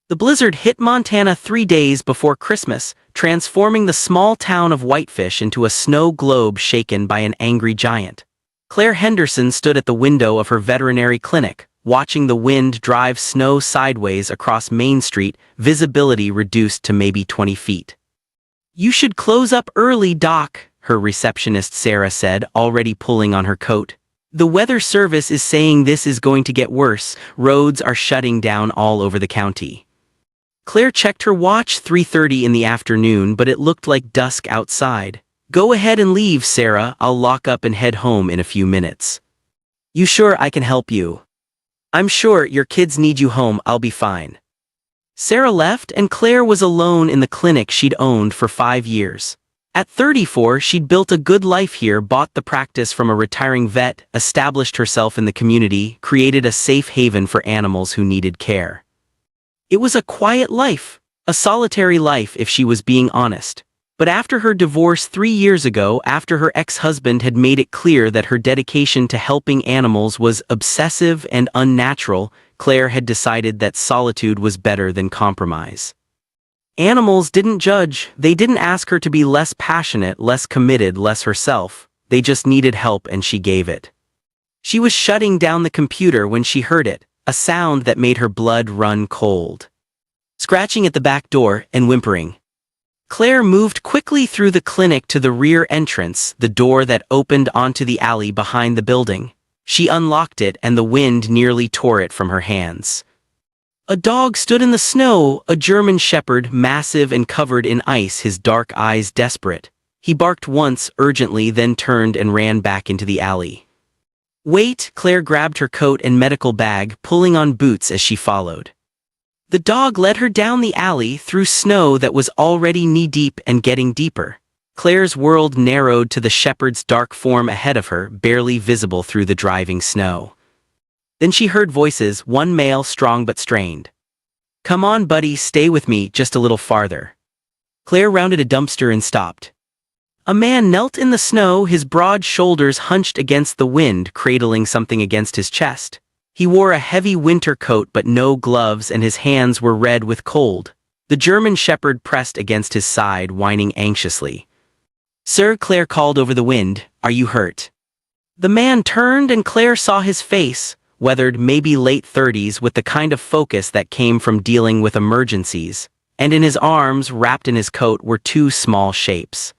The blizzard hit Montana 3 days before Christmas, transforming the small town of Whitefish into a snow globe shaken by an angry giant. Claire Henderson stood at the window of her veterinary clinic, watching the wind drive snow sideways across Main Street, visibility reduced to maybe 20 feet. "You should close up early, Doc," her receptionist Sarah said, already pulling on her coat. "The Weather Service is saying this is going to get worse. Roads are shutting down all over the county." Claire checked her watch, 3:30 in the afternoon, but it looked like dusk outside. "Go ahead and leave, Sarah. I'll lock up and head home in a few minutes." "You sure I can help you?" "I'm sure your kids need you home. I'll be fine." Sarah left, and Claire was alone in the clinic she'd owned for 5 years. At 34, she'd built a good life here, bought the practice from a retiring vet, established herself in the community, created a safe haven for animals who needed care. It was a quiet life, a solitary life if she was being honest. But after her divorce 3 years ago, after her ex-husband had made it clear that her dedication to helping animals was obsessive and unnatural, Claire had decided that solitude was better than compromise. Animals didn't judge. They didn't ask her to be less passionate, less committed, less herself. They just needed help, and she gave it. She was shutting down the computer when she heard it, a sound that made her blood run cold. Scratching at the back door and whimpering. Claire moved quickly through the clinic to the rear entrance, the door that opened onto the alley behind the building. She unlocked it, and the wind nearly tore it from her hands. A dog stood in the snow, a German shepherd, massive and covered in ice, his dark eyes desperate. He barked once, urgently, then turned and ran back into the alley. "Wait," Claire grabbed her coat and medical bag, pulling on boots as she followed. The dog led her down the alley, through snow that was already knee-deep and getting deeper. Claire's world narrowed to the shepherd's dark form ahead of her, barely visible through the driving snow. Then she heard voices, one male, strong but strained. "Come on, buddy, stay with me, just a little farther." Claire rounded a dumpster and stopped. A man knelt in the snow, his broad shoulders hunched against the wind, cradling something against his chest. He wore a heavy winter coat but no gloves, and his hands were red with cold. The German shepherd pressed against his side, whining anxiously. "Sir," Claire called over the wind, "are you hurt?" The man turned, and Claire saw his face, weathered, maybe late 30s, with the kind of focus that came from dealing with emergencies, and in his arms, wrapped in his coat, were 2 small shapes.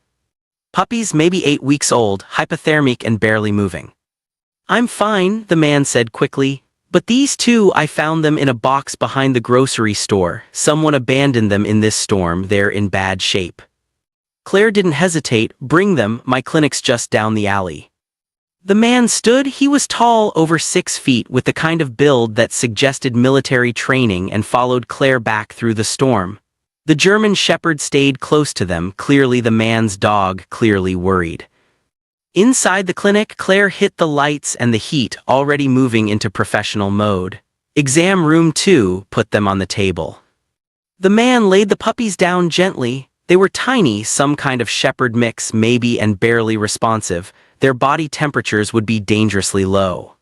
Puppies, maybe 8 weeks old, hypothermic and barely moving. "I'm fine," the man said quickly. "But these 2, I found them in a box behind the grocery store. Someone abandoned them in this storm. They're in bad shape." Claire didn't hesitate. "Bring them, my clinic's just down the alley." The man stood. He was tall, over 6 feet, with the kind of build that suggested military training, and followed Claire back through the storm. The German shepherd stayed close to them, clearly the man's dog, clearly worried. Inside the clinic, Claire hit the lights and the heat, already moving into professional mode. "Exam room 2, put them on the table." The man laid the puppies down gently. They were tiny, some kind of shepherd mix, maybe, and barely responsive. Their body temperatures would be dangerously low.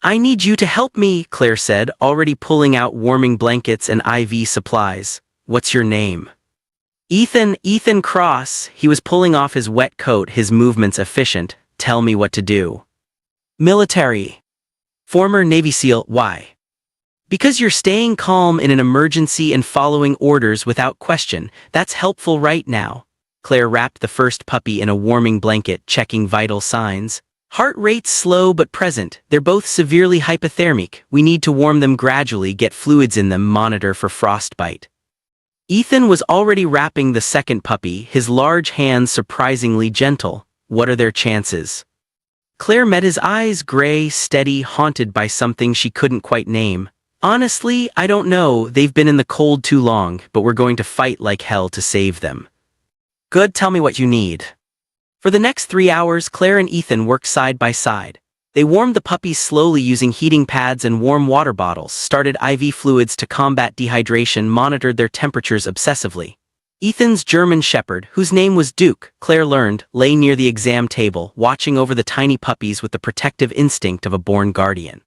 "I need you to help me," Claire said, already pulling out warming blankets and IV supplies. "What's your name?" Ethan Cross." He was pulling off his wet coat, his movements efficient. "Tell me what to do." "Military. Former Navy SEAL." "Why?" "Because you're staying calm in an emergency and following orders without question. That's helpful right now." Claire wrapped the first puppy in a warming blanket, checking vital signs. "Heart rate slow but present. They're both severely hypothermic. We need to warm them gradually, get fluids in them, monitor for frostbite." Ethan was already wrapping the second puppy, his large hands surprisingly gentle. "What are their chances?" Claire met his eyes, gray, steady, haunted by something she couldn't quite name. "Honestly, I don't know. They've been in the cold too long, but we're going to fight like hell to save them." "Good, tell me what you need." For the next 3 hours, Claire and Ethan worked side by side. They warmed the puppies slowly using heating pads and warm water bottles, started IV fluids to combat dehydration, monitored their temperatures obsessively. Ethan's German shepherd, whose name was Duke, Claire learned, lay near the exam table, watching over the tiny puppies with the protective instinct of a born guardian.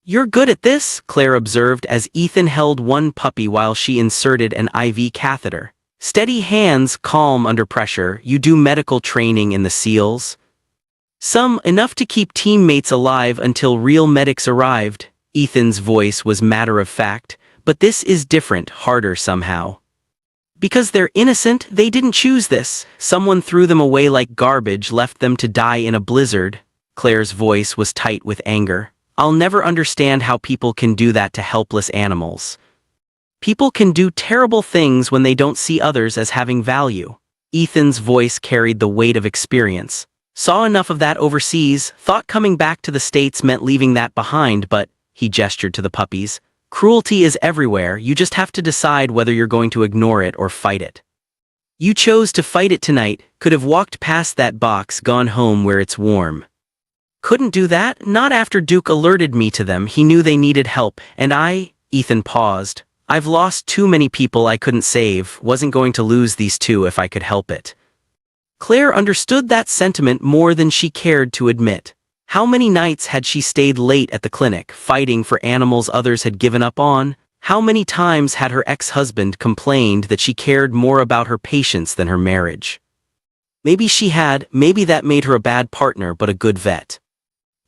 "You're good at this," Claire observed as Ethan held one puppy while she inserted an IV catheter. "Steady hands, calm under pressure. You do medical training in the SEALs?" "Some, enough to keep teammates alive until real medics arrived." Ethan's voice was matter-of-fact, "but this is different, harder somehow. Because they're innocent, they didn't choose this. Someone threw them away like garbage, left them to die in a blizzard." Claire's voice was tight with anger. "I'll never understand how people can do that to helpless animals. People can do terrible things when they don't see others as having value." Ethan's voice carried the weight of experience. "Saw enough of that overseas, thought coming back to the States meant leaving that behind, but," he gestured to the puppies, "cruelty is everywhere, you just have to decide whether you're going to ignore it or fight it. You chose to fight it tonight, could have walked past that box, gone home where it's warm." "Couldn't do that, not after Duke alerted me to them. He knew they needed help, and Ethan paused. "I've lost too many people I couldn't save, wasn't going to lose these two if I could help it." Claire understood that sentiment more than she cared to admit. How many nights had she stayed late at the clinic, fighting for animals others had given up on? How many times had her ex-husband complained that she cared more about her patients than her marriage? Maybe she had, maybe that made her a bad partner but a good vet.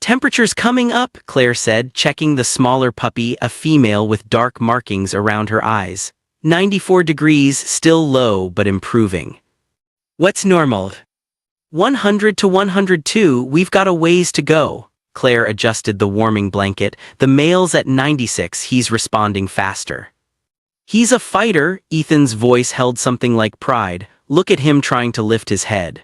"Temperature's coming up," Claire said, checking the smaller puppy, a female with dark markings around her eyes. 94 degrees, still low but improving." "What's normal?" 100 to 102, we've got a ways to go." Claire adjusted the warming blanket. "The male's at 96, he's responding faster." "He's a fighter," Ethan's voice held something like pride. "Look at him trying to lift his head."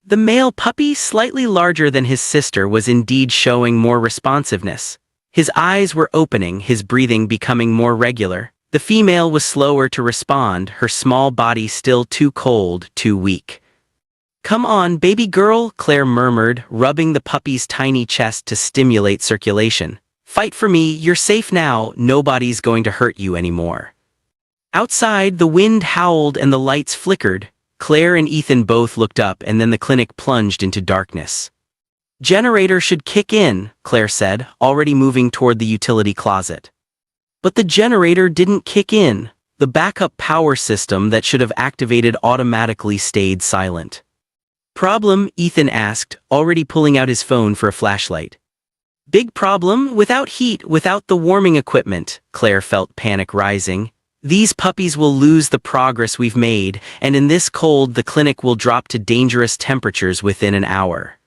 The male puppy, slightly larger than his sister, was indeed showing more responsiveness. His eyes were opening, his breathing becoming more regular. The female was slower to respond, her small body still too cold, too weak. "Come on, baby girl," Claire murmured, rubbing the puppy's tiny chest to stimulate circulation. "Fight for me, you're safe now, nobody's going to hurt you anymore." Outside, the wind howled and the lights flickered. Claire and Ethan both looked up, and then the clinic plunged into darkness. "Generator should kick in," Claire said, already moving toward the utility closet. But the generator didn't kick in. The backup power system that should have activated automatically stayed silent. "Problem?" Ethan asked, already pulling out his phone for a flashlight. "Big problem, without heat, without the warming equipment." Claire felt panic rising. "These puppies will lose the progress we've made, and in this cold the clinic will drop to dangerous temperatures within an hour."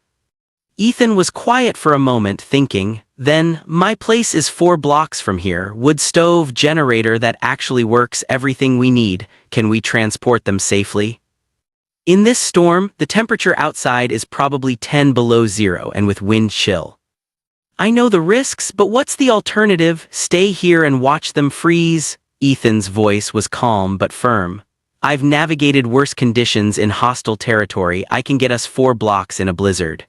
Ethan was quiet for a moment, thinking. Then, "My place is 4 blocks from here, wood stove, generator that actually works, everything we need. Can we transport them safely? In this storm, the temperature outside is probably 10 below zero and with wind chill. I know the risks, but what's the alternative? Stay here and watch them freeze?" Ethan's voice was calm but firm. "I've navigated worse conditions in hostile territory. I can get us 4 blocks in a blizzard."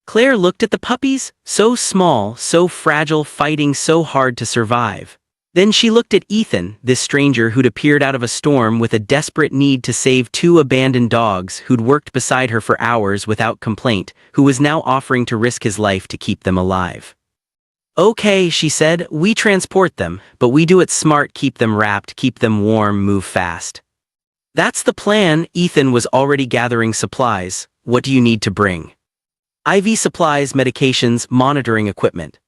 Claire looked at the puppies, so small, so fragile, fighting so hard to survive. Then she looked at Ethan, this stranger who'd appeared out of a storm with a desperate need to save 2 abandoned dogs, who'd worked beside her for hours without complaint, who was now offering to risk his life to keep them alive. "Okay," she said, "we transport them, but we do it smart, keep them wrapped, keep them warm, move fast." "That's the plan." Ethan was already gathering supplies. "What do you need to bring?" "IV supplies, medications, monitoring equipment."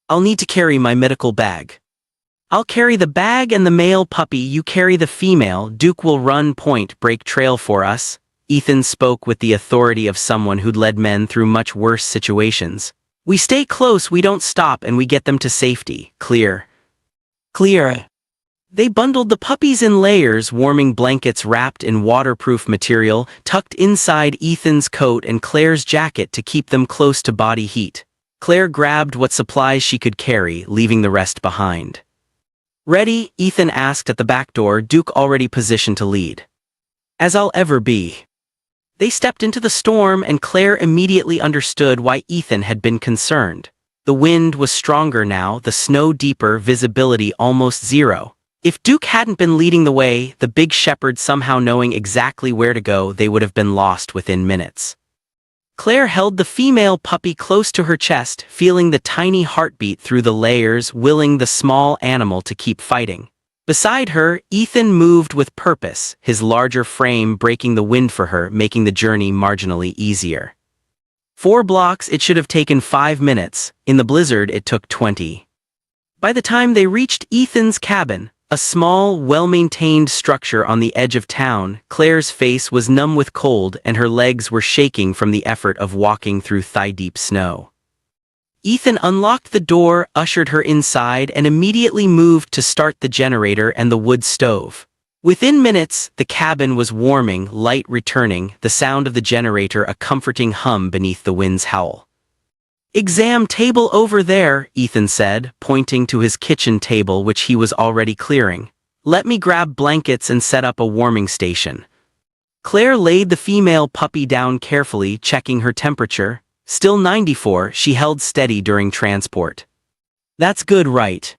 "I'll need to carry my medical bag." "I'll carry the bag and the male puppy, you carry the female. Duke will run point, break trail for us." Ethan spoke with the authority of someone who'd led men through much worse situations. "We stay close, we don't stop, and we get them to safety. Clear?" "Clear." They bundled the puppies in layers, warming blankets wrapped in waterproof material, tucked inside Ethan's coat and Claire's jacket to keep them close to body heat. Claire grabbed what supplies she could carry, leaving the rest behind. "Ready?" Ethan asked at the back door, Duke already positioned to lead. "As I'll ever be." They stepped into the storm, and Claire immediately understood why Ethan had been concerned. The wind was stronger now, the snow deeper, visibility almost zero. If Duke hadn't been leading the way, the big shepherd somehow knowing exactly where to go, they would have been lost within minutes. Claire held the female puppy close to her chest, feeling the tiny heartbeat through the layers, willing the small animal to keep fighting. Beside her, Ethan moved with purpose, his larger frame breaking the wind for her, making the journey marginally easier. 4 blocks, it should have taken 5 minutes. In the blizzard, it took 20. By the time they reached Ethan's cabin, a small, well-maintained structure on the edge of town, Claire's face was numb with cold and her legs were shaking from the effort of walking through thigh-deep snow. Ethan unlocked the door, ushered her inside, and immediately moved to start the generator and the wood stove. Within minutes, the cabin was warming, light returning, the sound of the generator a comforting hum beneath the wind's howl. "Exam table over there," Ethan said, pointing to his kitchen table which he was already clearing. "Let me grab blankets and set up a warming station." Claire laid the female puppy down carefully, checking her temperature. Still 94, she held steady during transport. "That's good, right?"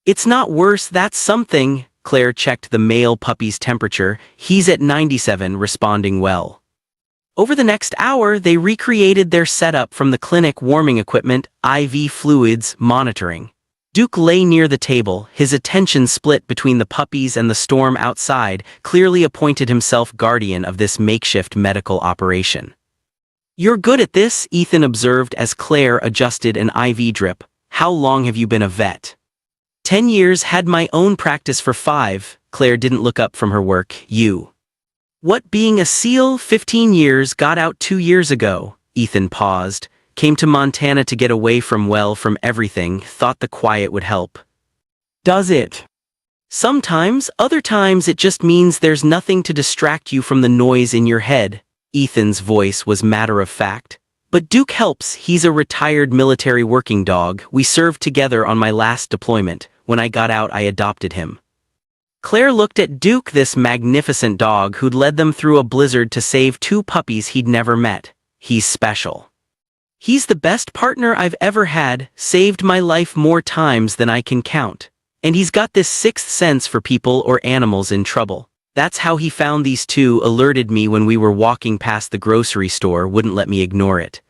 "It's not worse, that's something." Claire checked the male puppy's temperature. "He's at 97, responding well." Over the next hour, they recreated their setup from the clinic: warming equipment, IV fluids, monitoring. Duke lay near the table, his attention split between the puppies and the storm outside, clearly appointed himself guardian of this makeshift medical operation. "You're good at this," Ethan observed as Claire adjusted an IV drip. "How long have you been a vet?" 10 years, had my own practice for 5. Claire didn't look up from her work. "You?" "What, being a SEAL? 15 years, got out 2 years ago." Ethan paused, came to Montana to get away from everything, thought the quiet would help. "Does it?" "Sometimes, other times it just means there's nothing to distract you from the noise in your head." Ethan's voice was matter-of-fact. "But Duke helps, he's a retired military working dog. We served together on my last deployment. When I got out I adopted him." Claire looked at Duke, this magnificent dog who'd led them through a blizzard to save 2 puppies he'd never met. "He's special. He's the best partner I've ever had, saved my life more times than I can count. And he's got this 6th sense for people or animals in trouble. That's how he found these 2, alerted me when we were walking past the grocery store, wouldn't let me ignore it."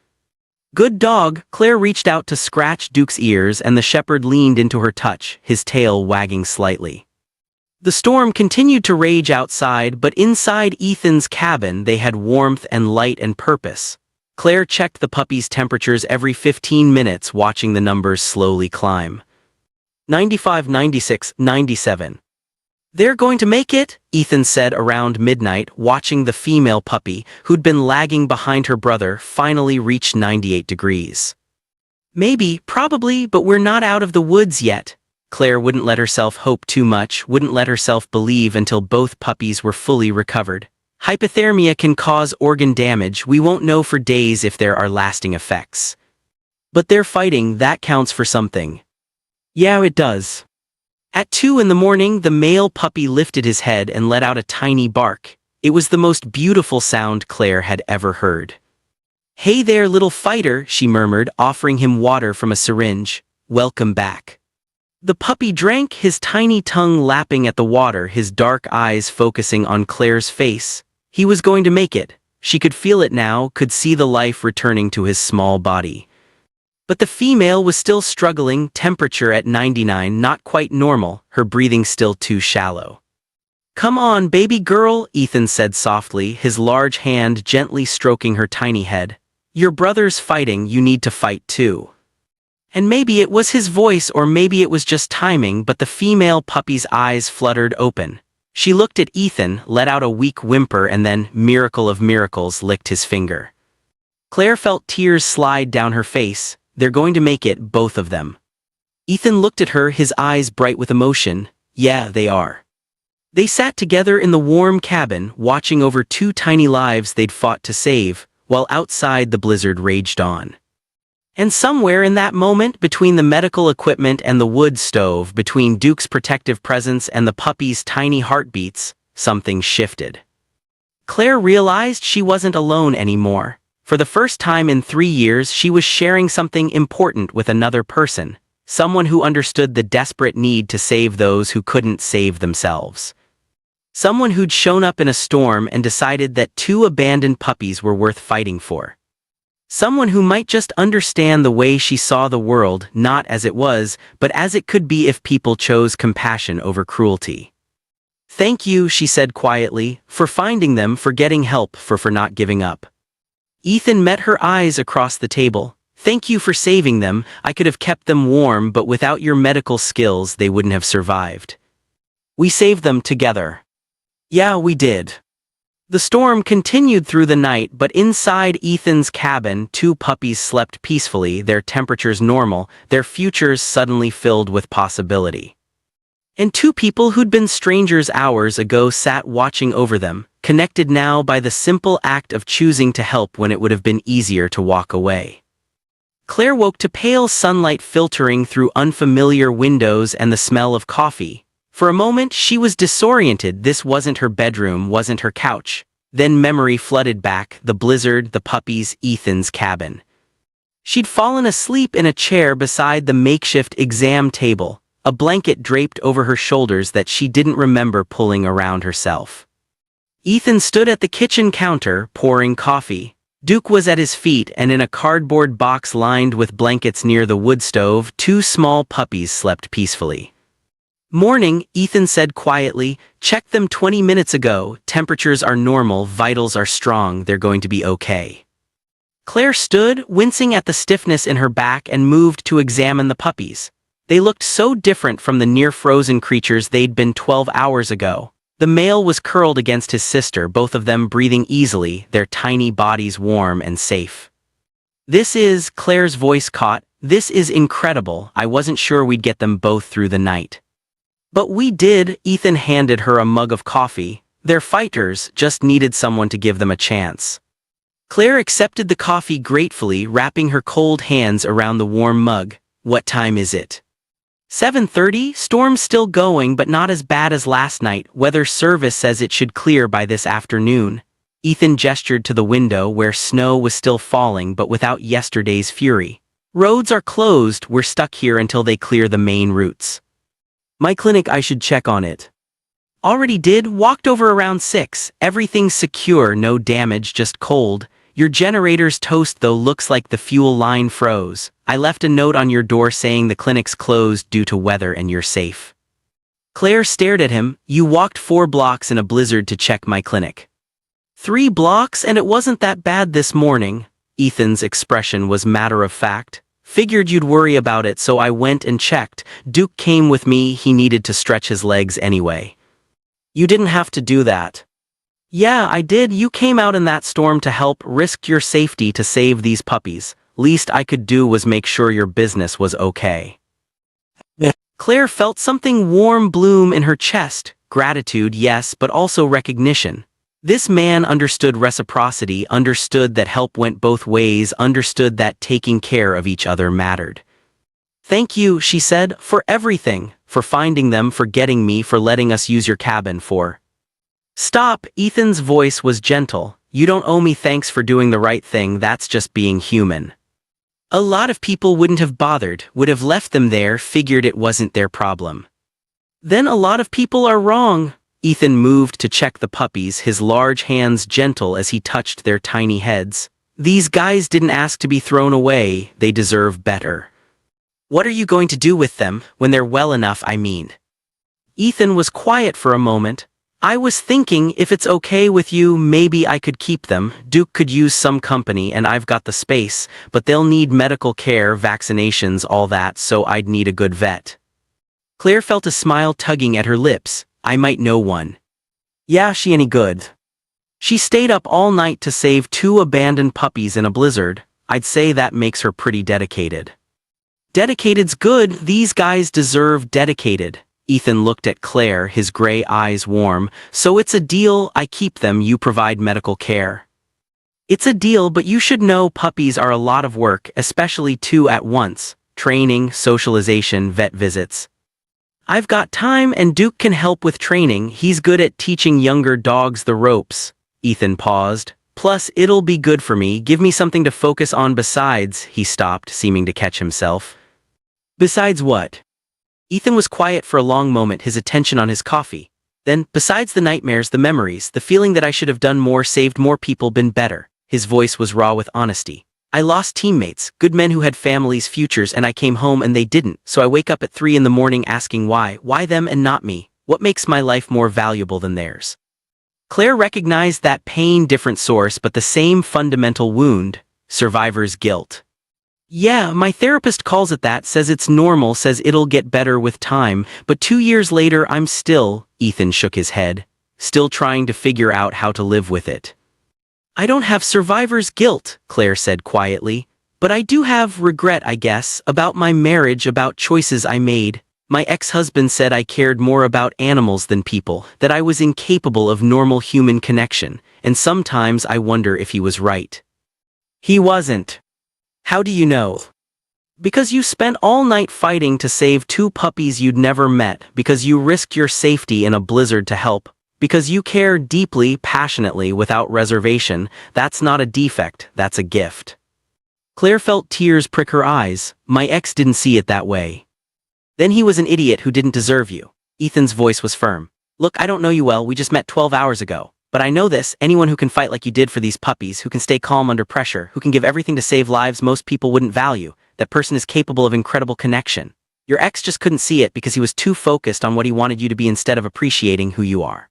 "Good dog." Claire reached out to scratch Duke's ears and the shepherd leaned into her touch, his tail wagging slightly. The storm continued to rage outside, but inside Ethan's cabin they had warmth and light and purpose. Claire checked the puppies' temperatures every 15 minutes, watching the numbers slowly climb. 95, 96, 97. "They're going to make it," Ethan said around midnight, watching the female puppy, who'd been lagging behind her brother, finally reach 98 degrees. "Maybe, probably, but we're not out of the woods yet." Claire wouldn't let herself hope too much, wouldn't let herself believe until both puppies were fully recovered. "Hypothermia can cause organ damage. We won't know for days if there are lasting effects. But they're fighting, that counts for something." "Yeah, it does." At 2 in the morning, the male puppy lifted his head and let out a tiny bark. It was the most beautiful sound Claire had ever heard. "Hey there, little fighter," she murmured, offering him water from a syringe. "Welcome back." The puppy drank, his tiny tongue lapping at the water, his dark eyes focusing on Claire's face. He was going to make it. She could feel it now, could see the life returning to his small body. But the female was still struggling, temperature at 99, not quite normal, her breathing still too shallow. "Come on, baby girl," Ethan said softly, his large hand gently stroking her tiny head. "Your brother's fighting, you need to fight too." And maybe it was his voice or maybe it was just timing, but the female puppy's eyes fluttered open. She looked at Ethan, let out a weak whimper and then, miracle of miracles, licked his finger. Claire felt tears slide down her face. They're going to make it, both of them. Ethan looked at her, his eyes bright with emotion. "Yeah, they are." They sat together in the warm cabin, watching over 2 tiny lives they'd fought to save, while outside the blizzard raged on. And somewhere in that moment, between the medical equipment and the wood stove, between Duke's protective presence and the puppy's tiny heartbeats, something shifted. Claire realized she wasn't alone anymore. For the first time in 3 years, she was sharing something important with another person, someone who understood the desperate need to save those who couldn't save themselves. Someone who'd shown up in a storm and decided that 2 abandoned puppies were worth fighting for. Someone who might just understand the way she saw the world, not as it was, but as it could be if people chose compassion over cruelty. "Thank you," she said quietly, "for finding them, for getting help, for not giving up." Ethan met her eyes across the table. "Thank you for saving them. I could have kept them warm, but without your medical skills they wouldn't have survived." "We saved them together." "Yeah, we did." The storm continued through the night, but inside Ethan's cabin, two puppies slept peacefully, their temperatures normal, their futures suddenly filled with possibility. And two people who'd been strangers hours ago sat watching over them, connected now by the simple act of choosing to help when it would have been easier to walk away. Claire woke to pale sunlight filtering through unfamiliar windows and the smell of coffee. For a moment she was disoriented. This wasn't her bedroom, wasn't her couch. Then memory flooded back, the blizzard, the puppies, Ethan's cabin. She'd fallen asleep in a chair beside the makeshift exam table, a blanket draped over her shoulders that she didn't remember pulling around herself. Ethan stood at the kitchen counter, pouring coffee. Duke was at his feet, and in a cardboard box lined with blankets near the wood stove, two small puppies slept peacefully. "Morning," Ethan said quietly. "Checked them 20 minutes ago. Temperatures are normal, vitals are strong, they're going to be okay." Claire stood, wincing at the stiffness in her back, and moved to examine the puppies. They looked so different from the near-frozen creatures they'd been 12 hours ago. The male was curled against his sister, both of them breathing easily, their tiny bodies warm and safe. "This is," Claire's voice caught, "this is incredible. I wasn't sure we'd get them both through the night." "But we did," Ethan handed her a mug of coffee. "They're fighters, just needed someone to give them a chance." Claire accepted the coffee gratefully, wrapping her cold hands around the warm mug. "What time is it?" 7:30, storm's still going but not as bad as last night. Weather service says it should clear by this afternoon. Ethan gestured to the window where snow was still falling but without yesterday's fury. "Roads are closed, we're stuck here until they clear the main routes." "My clinic, I should check on it." "Already did, walked over around 6, everything's secure, no damage, just cold. Your generator's toast though, looks like the fuel line froze. I left a note on your door saying the clinic's closed due to weather and you're safe." Claire stared at him. "You walked 4 blocks in a blizzard to check my clinic." 3 blocks, and it wasn't that bad this morning." Ethan's expression was matter of fact. "Figured you'd worry about it, so I went and checked. Duke came with me, he needed to stretch his legs anyway." "You didn't have to do that." "Yeah, I did. You came out in that storm to help, risked your safety to save these puppies. Least I could do was make sure your business was okay." Claire felt something warm bloom in her chest. Gratitude, yes, but also recognition. This man understood reciprocity, understood that help went both ways, understood that taking care of each other mattered. "Thank you," she said, "for everything, for finding them, for getting me, for letting us use your cabin, for—" "Stop," Ethan's voice was gentle. "You don't owe me thanks for doing the right thing, that's just being human. A lot of people wouldn't have bothered, would have left them there, figured it wasn't their problem." "Then a lot of people are wrong." Ethan moved to check the puppies, his large hands gentle as he touched their tiny heads. "These guys didn't ask to be thrown away, they deserve better." "What are you going to do with them, when they're well enough, I mean?" Ethan was quiet for a moment. "I was thinking, if it's okay with you, maybe I could keep them. Duke could use some company and I've got the space, but they'll need medical care, vaccinations, all that, so I'd need a good vet." Claire felt a smile tugging at her lips. "I might know one." "Yeah, she any good?" "She stayed up all night to save 2 abandoned puppies in a blizzard. I'd say that makes her pretty dedicated." "Dedicated's good, these guys deserve dedicated." Ethan looked at Claire, his gray eyes warm. "So it's a deal, I keep them, you provide medical care." "It's a deal, but you should know puppies are a lot of work, especially 2 at once. Training, socialization, vet visits." "I've got time, and Duke can help with training, he's good at teaching younger dogs the ropes." Ethan paused. "Plus, it'll be good for me, give me something to focus on besides." He stopped, seeming to catch himself. "Besides what?" Ethan was quiet for a long moment, his attention on his coffee. Then, "Besides the nightmares, the memories, the feeling that I should have done more, saved more people, been better." His voice was raw with honesty. I lost teammates, good men who had families, futures, and I came home and they didn't, so I wake up at 3 in the morning asking why them and not me? What makes my life more valuable than theirs? Claire recognized that pain, different source, but the same fundamental wound, survivor's guilt. Yeah, my therapist calls it that, says it's normal, says it'll get better with time, but 2 years later I'm still, Ethan shook his head, still trying to figure out how to live with it. I don't have survivor's guilt, Claire said quietly, but I do have regret, I guess, about my marriage, about choices I made. My ex-husband said I cared more about animals than people, that I was incapable of normal human connection, and sometimes I wonder if he was right. He wasn't. How do you know? Because you spent all night fighting to save 2 puppies you'd never met, because you risked your safety in a blizzard to help, because you care deeply, passionately, without reservation. That's not a defect, that's a gift. Claire felt tears prick her eyes. My ex didn't see it that way. Then he was an idiot who didn't deserve you. Ethan's voice was firm. Look, I don't know you well, we just met 12 hours ago. But I know this, anyone who can fight like you did for these puppies, who can stay calm under pressure, who can give everything to save lives most people wouldn't value, that person is capable of incredible connection. Your ex just couldn't see it because he was too focused on what he wanted you to be instead of appreciating who you are.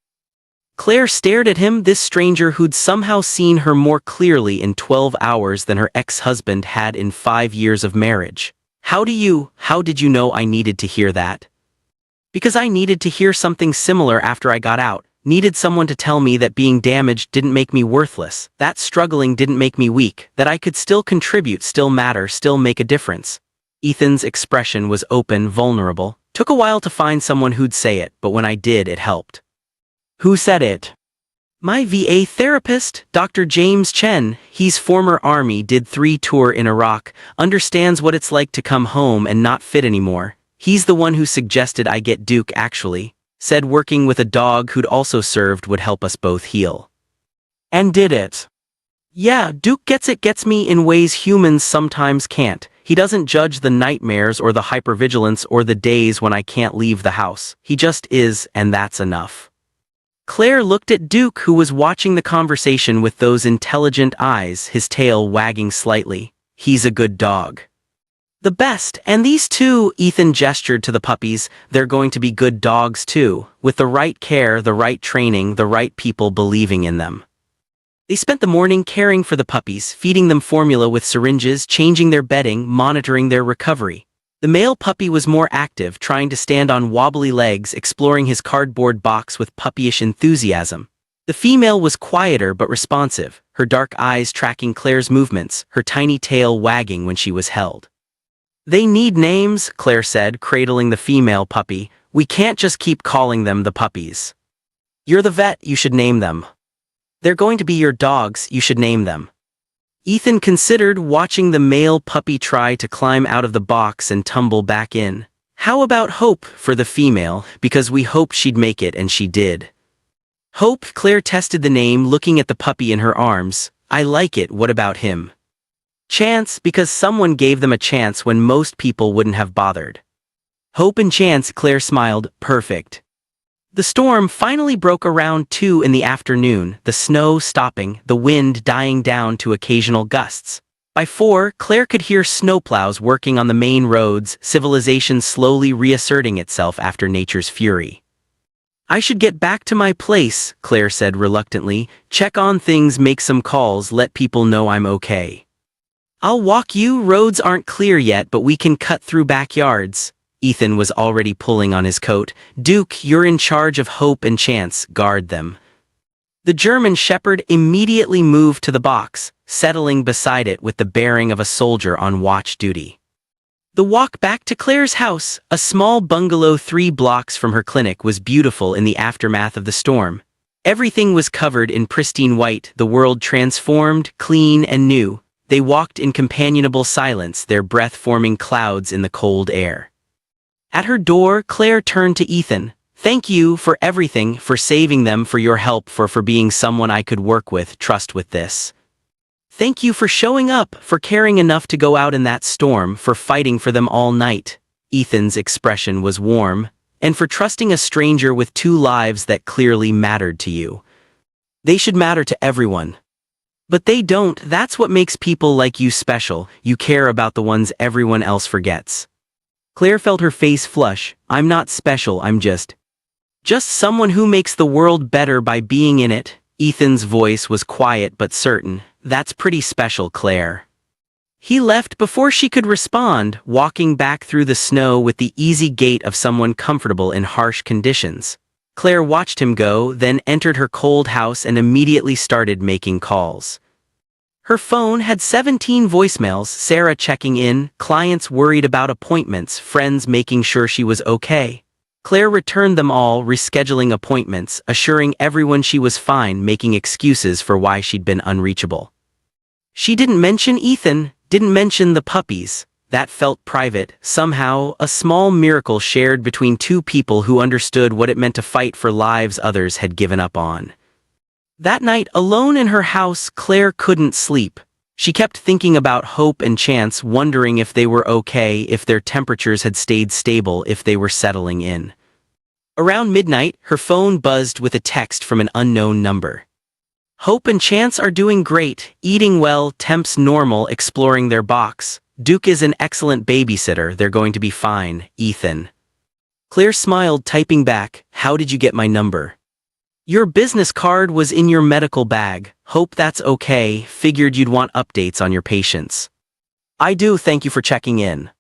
Claire stared at him, this stranger who'd somehow seen her more clearly in 12 hours than her ex-husband had in 5 years of marriage. How did you know I needed to hear that? Because I needed to hear something similar after I got out. Needed someone to tell me that being damaged didn't make me worthless, that struggling didn't make me weak, that I could still contribute, still matter, still make a difference. Ethan's expression was open, vulnerable. Took a while to find someone who'd say it, but when I did, it helped. Who said it? My VA therapist, Dr. James Chen. He's former Army, did 3 tours in Iraq, understands what it's like to come home and not fit anymore. He's the one who suggested I get Duke, actually. Said working with a dog who'd also served would help us both heal. And did it? Yeah, Duke gets me in ways humans sometimes can't. He doesn't judge the nightmares or the hypervigilance or the days when I can't leave the house. He just is, and that's enough. Claire looked at Duke, who was watching the conversation with those intelligent eyes, his tail wagging slightly. He's a good dog. The best, and these 2, Ethan gestured to the puppies, they're going to be good dogs too, with the right care, the right training, the right people believing in them. They spent the morning caring for the puppies, feeding them formula with syringes, changing their bedding, monitoring their recovery. The male puppy was more active, trying to stand on wobbly legs, exploring his cardboard box with puppyish enthusiasm. The female was quieter but responsive, her dark eyes tracking Claire's movements, her tiny tail wagging when she was held. They need names, Claire said, cradling the female puppy. We can't just keep calling them the puppies. You're the vet, you should name them. They're going to be your dogs, you should name them. Ethan considered, watching the male puppy try to climb out of the box and tumble back in. How about Hope for the female, because we hoped she'd make it and she did. Hope, Claire tested the name, looking at the puppy in her arms. I like it, what about him? Chance, because someone gave them a chance when most people wouldn't have bothered. Hope and Chance, Claire smiled, perfect. The storm finally broke around 2 in the afternoon, the snow stopping, the wind dying down to occasional gusts. By 4, Claire could hear snowplows working on the main roads, civilization slowly reasserting itself after nature's fury. I should get back to my place, Claire said reluctantly, check on things, make some calls, let people know I'm okay. I'll walk you, roads aren't clear yet, but we can cut through backyards. Ethan was already pulling on his coat. Duke, you're in charge of Hope and Chance, guard them. The German shepherd immediately moved to the box, settling beside it with the bearing of a soldier on watch duty. The walk back to Claire's house, a small bungalow 3 blocks from her clinic, was beautiful in the aftermath of the storm. Everything was covered in pristine white, the world transformed, clean and new. They walked in companionable silence, their breath forming clouds in the cold air. At her door, Claire turned to Ethan. Thank you for everything, for saving them, for your help, for being someone I could work with, trust with this. Thank you for showing up, for caring enough to go out in that storm, for fighting for them all night. Ethan's expression was warm, and for trusting a stranger with 2 lives that clearly mattered to you. They should matter to everyone. But they don't. That's what makes people like you special. You care about the ones everyone else forgets. Claire felt her face flush. I'm not special, I'm just someone who makes the world better by being in it. Ethan's voice was quiet but certain. That's pretty special, Claire. He left before she could respond, walking back through the snow with the easy gait of someone comfortable in harsh conditions. Claire watched him go, then entered her cold house and immediately started making calls. Her phone had 17 voicemails, Sarah checking in, clients worried about appointments, friends making sure she was okay. Claire returned them all, rescheduling appointments, assuring everyone she was fine, making excuses for why she'd been unreachable. She didn't mention Ethan, didn't mention the puppies. That felt private, somehow, a small miracle shared between two people who understood what it meant to fight for lives others had given up on. That night, alone in her house, Claire couldn't sleep. She kept thinking about Hope and Chance, wondering if they were okay, if their temperatures had stayed stable, if they were settling in. Around midnight, her phone buzzed with a text from an unknown number. Hope and Chance are doing great, eating well, temps normal, exploring their box. Duke is an excellent babysitter, they're going to be fine, Ethan. Claire smiled, typing back, how did you get my number? Your business card was in your medical bag. Hope that's okay, figured you'd want updates on your patients. I do, thank you for checking in.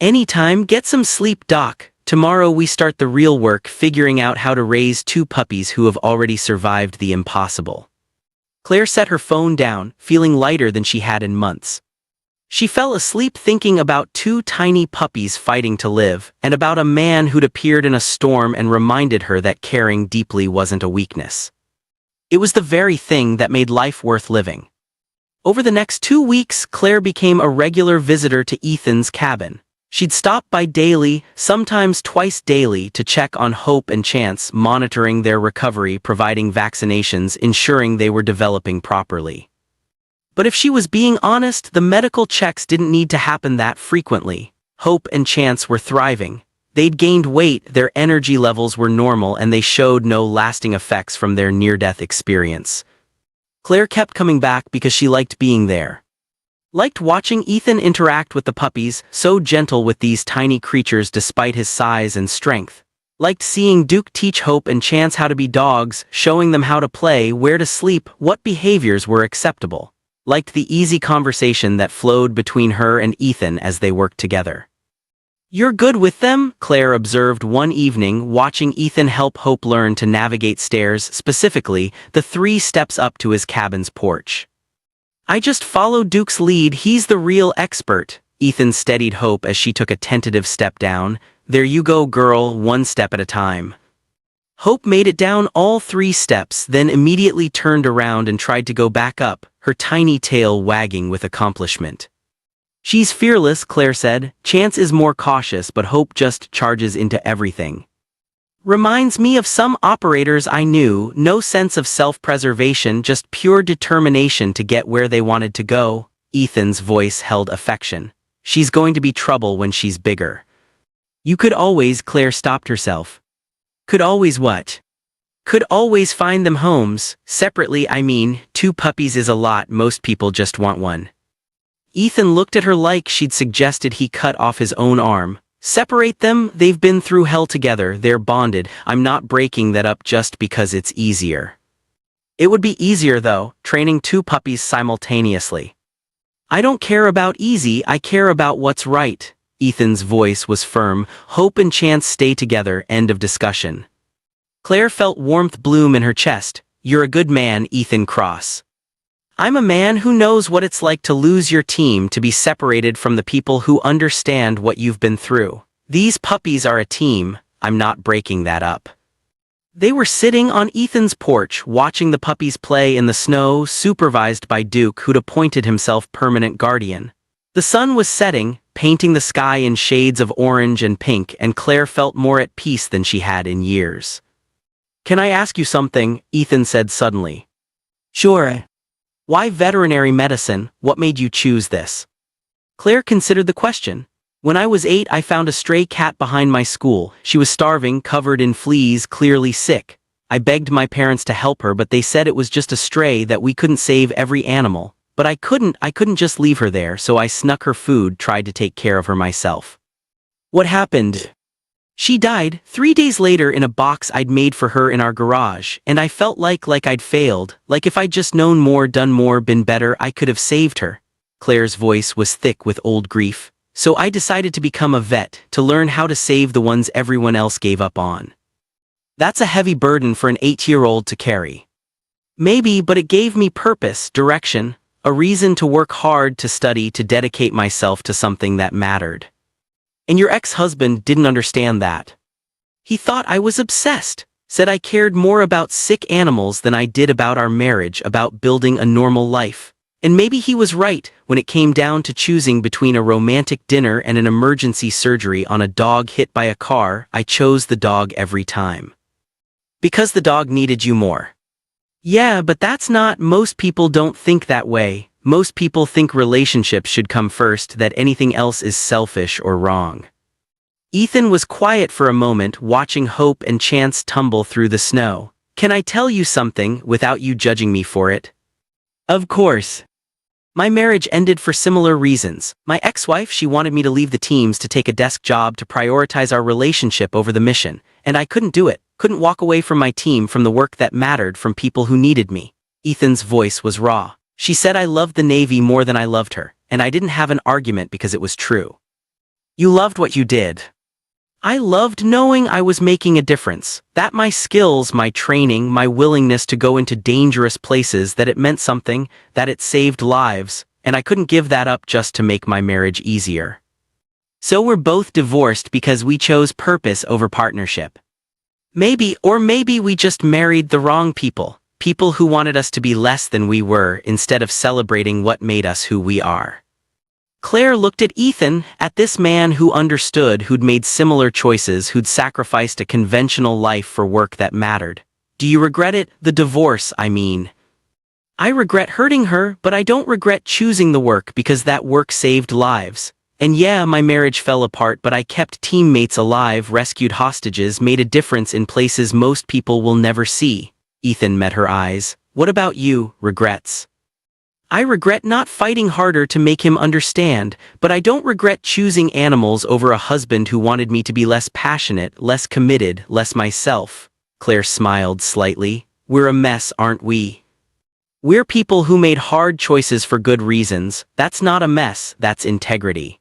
Anytime, get some sleep, Doc. Tomorrow we start the real work, figuring out how to raise two puppies who have already survived the impossible. Claire set her phone down, feeling lighter than she had in months. She fell asleep thinking about two tiny puppies fighting to live, and about a man who'd appeared in a storm and reminded her that caring deeply wasn't a weakness. It was the very thing that made life worth living. Over the next 2 weeks, Claire became a regular visitor to Ethan's cabin. She'd stop by daily, sometimes twice daily, to check on Hope and Chance, monitoring their recovery, providing vaccinations, ensuring they were developing properly. But if she was being honest, the medical checks didn't need to happen that frequently. Hope and Chance were thriving. They'd gained weight, their energy levels were normal, and they showed no lasting effects from their near-death experience. Claire kept coming back because she liked being there. Liked watching Ethan interact with the puppies, so gentle with these tiny creatures despite his size and strength. Liked seeing Duke teach Hope and Chance how to be dogs, showing them how to play, where to sleep, what behaviors were acceptable. Liked the easy conversation that flowed between her and Ethan as they worked together. You're good with them, Claire observed one evening, watching Ethan help Hope learn to navigate stairs, specifically, the 3 steps up to his cabin's porch. I just follow Duke's lead, he's the real expert. Ethan steadied Hope as she took a tentative step down. There you go, girl, 1 step at a time. Hope made it down all 3 steps, then immediately turned around and tried to go back up, her tiny tail wagging with accomplishment. She's fearless, Claire said. Chance is more cautious, but Hope just charges into everything. Reminds me of some operators I knew, no sense of self-preservation, just pure determination to get where they wanted to go. Ethan's voice held affection. She's going to be trouble when she's bigger. You could always, Claire stopped herself. Could always what? Could always find them homes, separately, I mean, 2 puppies is a lot, most people just want one. Ethan looked at her like she'd suggested he cut off his own arm. Separate them, they've been through hell together, they're bonded, I'm not breaking that up just because it's easier. It would be easier though, training 2 puppies simultaneously. I don't care about easy, I care about what's right. Ethan's voice was firm. Hope and Chance stay together, end of discussion. Claire felt warmth bloom in her chest. You're a good man, Ethan Cross. I'm a man who knows what it's like to lose your team, to be separated from the people who understand what you've been through. These puppies are a team, I'm not breaking that up. They were sitting on Ethan's porch, watching the puppies play in the snow, supervised by Duke, who'd appointed himself permanent guardian. The sun was setting, painting the sky in shades of orange and pink, and Claire felt more at peace than she had in years. Can I ask you something? Ethan said suddenly. Sure. Why veterinary medicine? What made you choose this? Claire considered the question. When I was 8, I found a stray cat behind my school. She was starving, covered in fleas, clearly sick. I begged my parents to help her, but they said it was just a stray, that we couldn't save every animal. But I couldn't just leave her there, so I snuck her food, tried to take care of her myself. What happened? She died 3 days later in a box I'd made for her in our garage, and I felt like I'd failed, like if I'd just known more, done more, been better, I could have saved her. Claire's voice was thick with old grief. So I decided to become a vet, to learn how to save the ones everyone else gave up on. That's a heavy burden for an 8-year-old to carry. Maybe, but it gave me purpose, direction, a reason to work hard, to study, to dedicate myself to something that mattered. And your ex-husband didn't understand that. He thought I was obsessed, said I cared more about sick animals than I did about our marriage, about building a normal life. And maybe he was right. When it came down to choosing between a romantic dinner and an emergency surgery on a dog hit by a car, I chose the dog every time. Because the dog needed you more. Yeah, but that's not, most people don't think that way. Most people think relationships should come first, that anything else is selfish or wrong. Ethan was quiet for a moment, watching Hope and Chance tumble through the snow. Can I tell you something, without you judging me for it? Of course. My marriage ended for similar reasons. My ex-wife, she wanted me to leave the teams to take a desk job, to prioritize our relationship over the mission, and I couldn't do it, couldn't walk away from my team, from the work that mattered, from people who needed me. Ethan's voice was raw. She said I loved the Navy more than I loved her, and I didn't have an argument because it was true. You loved what you did. I loved knowing I was making a difference, that my skills, my training, my willingness to go into dangerous places, that it meant something, that it saved lives, and I couldn't give that up just to make my marriage easier. So we're both divorced because we chose purpose over partnership. Maybe we just married the wrong people, people who wanted us to be less than we were, instead of celebrating what made us who we are. Claire looked at Ethan, at this man who understood, who'd made similar choices, who'd sacrificed a conventional life for work that mattered. Do you regret it? The divorce, I mean. I regret hurting her, but I don't regret choosing the work, because that work saved lives. And yeah, my marriage fell apart, but I kept teammates alive, rescued hostages, made a difference in places most people will never see. Ethan met her eyes. What about you? Regrets? I regret not fighting harder to make him understand, but I don't regret choosing animals over a husband who wanted me to be less passionate, less committed, less myself. Claire smiled slightly. We're a mess, aren't we? We're people who made hard choices for good reasons. That's not a mess, that's integrity.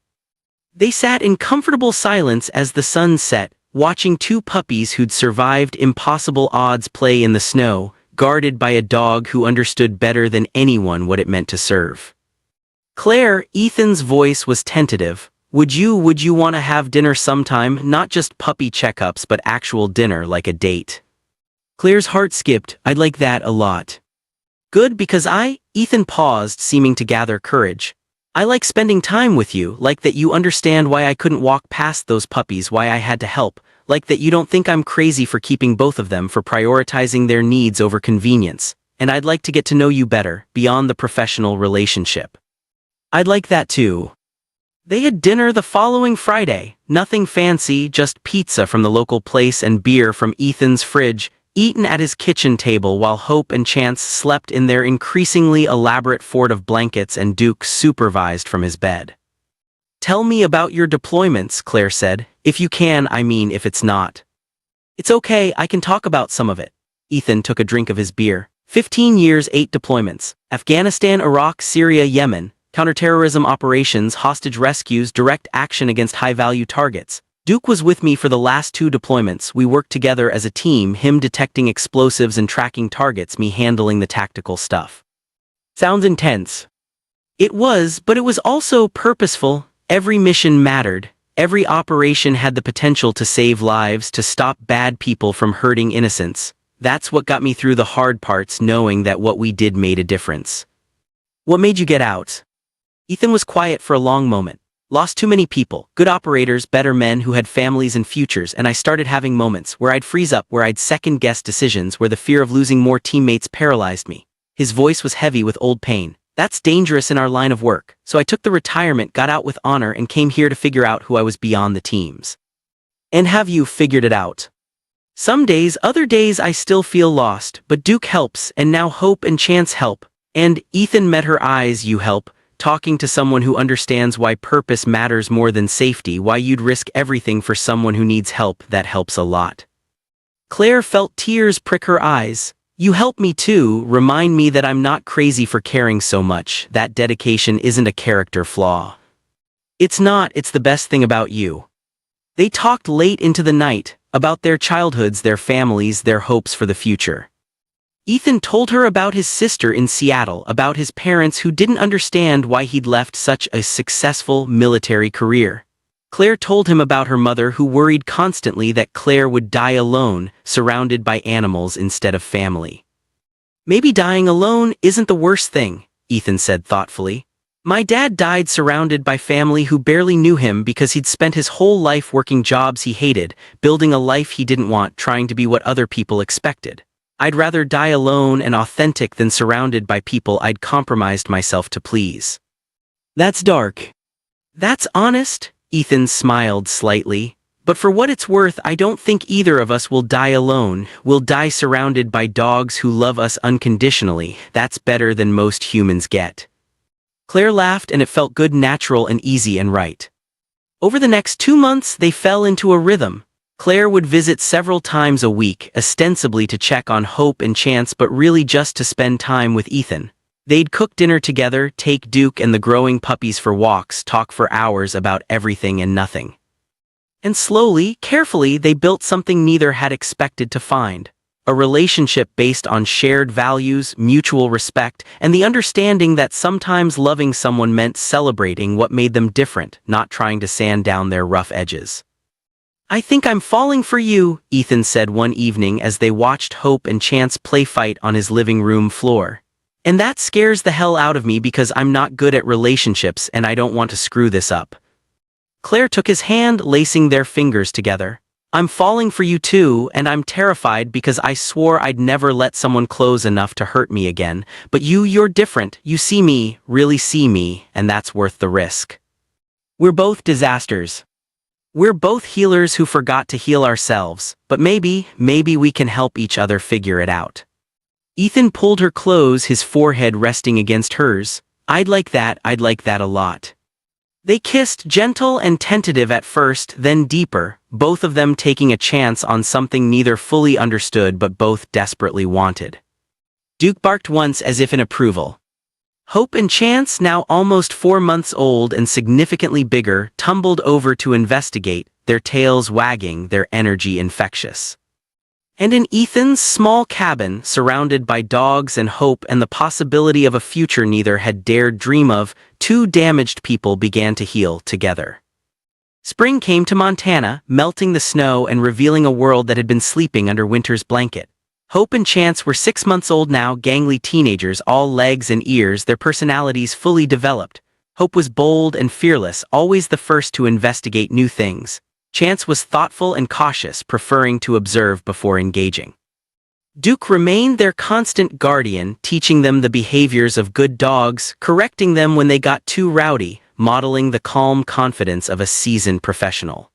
They sat in comfortable silence as the sun set, watching two puppies who'd survived impossible odds play in the snow, guarded by a dog who understood better than anyone what it meant to serve. Claire, Ethan's voice was tentative. Would you want to have dinner sometime? Not just puppy checkups, but actual dinner, like a date. Claire's heart skipped. I'd like that a lot. Good, because Ethan paused, seeming to gather courage. I like spending time with you, like that you understand why I couldn't walk past those puppies, why I had to help, like that you don't think I'm crazy for keeping both of them, for prioritizing their needs over convenience, and I'd like to get to know you better, beyond the professional relationship. I'd like that too. They had dinner the following Friday, nothing fancy, just pizza from the local place and beer from Ethan's fridge, eaten at his kitchen table while Hope and Chance slept in their increasingly elaborate fort of blankets, and Duke supervised from his bed. Tell me about your deployments, Claire said. If you can, I mean, if it's not. It's okay, I can talk about some of it. Ethan took a drink of his beer. 15 years, 8 deployments. Afghanistan, Iraq, Syria, Yemen. Counterterrorism operations, hostage rescues, direct action against high-value targets. Duke was with me for the last 2 deployments. We worked together as a team, him detecting explosives and tracking targets, me handling the tactical stuff. Sounds intense. It was, but it was also purposeful. Every mission mattered. Every operation had the potential to save lives, to stop bad people from hurting innocents. That's what got me through the hard parts, knowing that what we did made a difference. What made you get out? Ethan was quiet for a long moment. Lost too many people, good operators, better men who had families and futures, and I started having moments where I'd freeze up, where I'd second-guess decisions, where the fear of losing more teammates paralyzed me. His voice was heavy with old pain. That's dangerous in our line of work, so I took the retirement, got out with honor, and came here to figure out who I was beyond the teams. And have you figured it out? Some days, other days I still feel lost, but Duke helps, and now Hope and Chance help. And Ethan met her eyes, you help, talking to someone who understands why purpose matters more than safety, why you'd risk everything for someone who needs help, that helps a lot. Claire felt tears prick her eyes. You help me too, remind me that I'm not crazy for caring so much, that dedication isn't a character flaw. It's not, it's the best thing about you. They talked late into the night, about their childhoods, their families, their hopes for the future. Ethan told her about his sister in Seattle, about his parents who didn't understand why he'd left such a successful military career. Claire told him about her mother who worried constantly that Claire would die alone, surrounded by animals instead of family. Maybe dying alone isn't the worst thing, Ethan said thoughtfully. My dad died surrounded by family who barely knew him because he'd spent his whole life working jobs he hated, building a life he didn't want, trying to be what other people expected. I'd rather die alone and authentic than surrounded by people I'd compromised myself to please. That's dark. That's honest, Ethan smiled slightly. But for what it's worth, I don't think either of us will die alone. We'll die surrounded by dogs who love us unconditionally. That's better than most humans get. Claire laughed, and it felt good, natural and easy and right. Over the next 2 months, they fell into a rhythm. Claire would visit several times a week, ostensibly to check on Hope and Chance, but really just to spend time with Ethan. They'd cook dinner together, take Duke and the growing puppies for walks, talk for hours about everything and nothing. And slowly, carefully, they built something neither had expected to find. A relationship based on shared values, mutual respect, and the understanding that sometimes loving someone meant celebrating what made them different, not trying to sand down their rough edges. I think I'm falling for you, Ethan said one evening as they watched Hope and Chance play fight on his living room floor. And that scares the hell out of me because I'm not good at relationships and I don't want to screw this up. Claire took his hand, lacing their fingers together. I'm falling for you too, and I'm terrified because I swore I'd never let someone close enough to hurt me again. But you're different. You see me, really see me, and that's worth the risk. We're both disasters. We're both healers who forgot to heal ourselves, but maybe we can help each other figure it out. Ethan pulled her close, his forehead resting against hers. I'd like that a lot. They kissed, gentle and tentative at first, then deeper, both of them taking a chance on something neither fully understood but both desperately wanted. Duke barked once as if in approval. Hope and Chance, now almost 4 months old and significantly bigger, tumbled over to investigate, their tails wagging, their energy infectious. And in Ethan's small cabin, surrounded by dogs and hope and the possibility of a future neither had dared dream of, 2 damaged people began to heal together. Spring came to Montana, melting the snow and revealing a world that had been sleeping under winter's blanket. Hope and Chance were 6 months old now, gangly teenagers, all legs and ears, their personalities fully developed. Hope was bold and fearless, always the first to investigate new things. Chance was thoughtful and cautious, preferring to observe before engaging. Duke remained their constant guardian, teaching them the behaviors of good dogs, correcting them when they got too rowdy, modeling the calm confidence of a seasoned professional.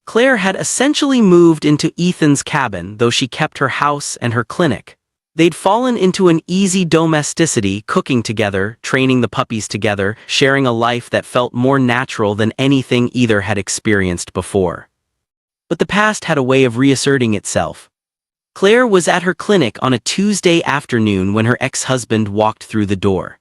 Claire had essentially moved into Ethan's cabin, though she kept her house and her clinic. They'd fallen into an easy domesticity, cooking together, training the puppies together, sharing a life that felt more natural than anything either had experienced before. But the past had a way of reasserting itself. Claire was at her clinic on a Tuesday afternoon when her ex-husband walked through the door.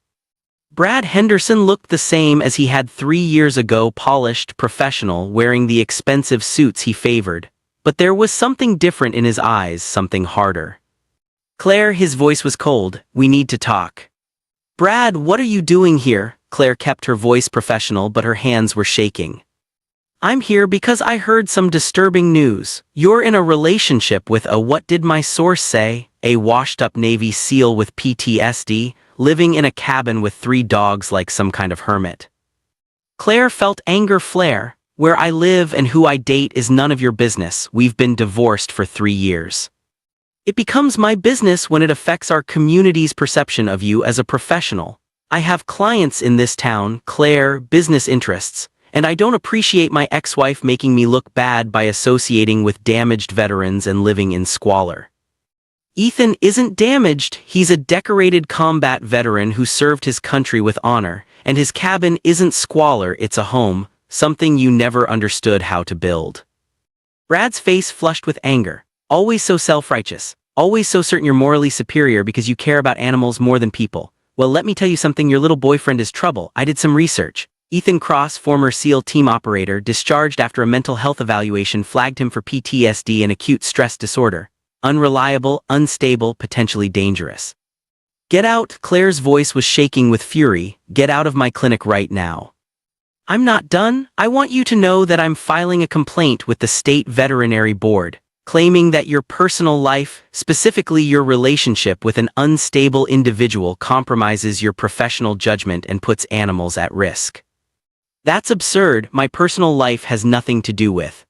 Brad Henderson looked the same as he had 3 years ago, polished, professional, wearing the expensive suits he favored. But there was something different in his eyes, something harder. Claire, his voice was cold. We need to talk. Brad, what are you doing here? Claire kept her voice professional, but her hands were shaking. I'm here because I heard some disturbing news. You're in a relationship with what did my source say? A washed-up Navy SEAL with PTSD, living in a cabin with 3 dogs like some kind of hermit. Claire felt anger flare. Where I live and who I date is none of your business. We've been divorced for 3 years. It becomes my business when it affects our community's perception of you as a professional. I have clients in this town, Claire, business interests, and I don't appreciate my ex-wife making me look bad by associating with damaged veterans and living in squalor. Ethan isn't damaged, he's a decorated combat veteran who served his country with honor, and his cabin isn't squalor, it's a home, something you never understood how to build. Brad's face flushed with anger. Always so self-righteous. Always so certain you're morally superior because you care about animals more than people. Well, let me tell you something, your little boyfriend is trouble. I did some research. Ethan Cross, former SEAL team operator, discharged after a mental health evaluation, flagged him for PTSD and acute stress disorder. Unreliable, unstable, potentially dangerous. Get out, Claire's voice was shaking with fury. Get out of my clinic right now. I'm not done. I want you to know that I'm filing a complaint with the State Veterinary Board, claiming that your personal life, specifically your relationship with an unstable individual, compromises your professional judgment and puts animals at risk. That's absurd. My personal life has nothing to do with.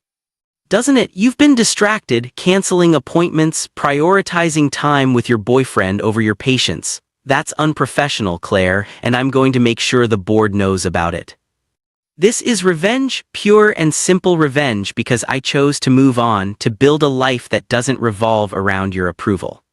Doesn't it? You've been distracted, canceling appointments, prioritizing time with your boyfriend over your patients. That's unprofessional, Claire, and I'm going to make sure the board knows about it. This is revenge, pure and simple revenge, because I chose to move on, to build a life that doesn't revolve around your approval.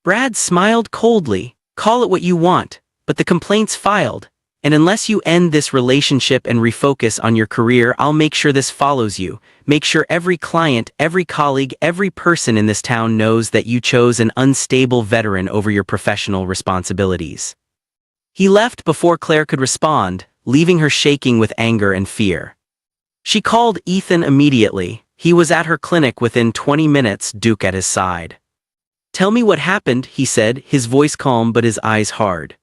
Brad smiled coldly. Call it what you want, but the complaint's filed, and unless you end this relationship and refocus on your career, I'll make sure this follows you. Make sure every client, every colleague, every person in this town knows that you chose an unstable veteran over your professional responsibilities. He left before Claire could respond, leaving her shaking with anger and fear. She called Ethan immediately. He was at her clinic within 20 minutes, Duke at his side. Tell me what happened, he said, his voice calm but his eyes hard.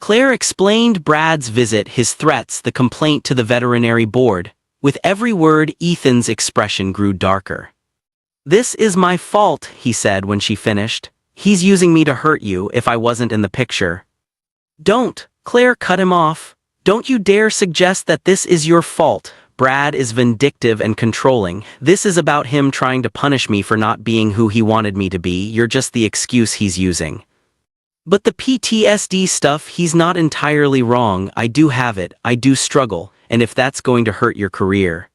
Claire explained Brad's visit, his threats, the complaint to the veterinary board. With every word, Ethan's expression grew darker. This is my fault, he said when she finished. He's using me to hurt you if I wasn't in the picture. Don't, Claire cut him off. Don't you dare suggest that this is your fault. Brad is vindictive and controlling. This is about him trying to punish me for not being who he wanted me to be. You're just the excuse he's using. But the PTSD stuff, he's not entirely wrong. I do have it, I do struggle, and if that's going to hurt your career.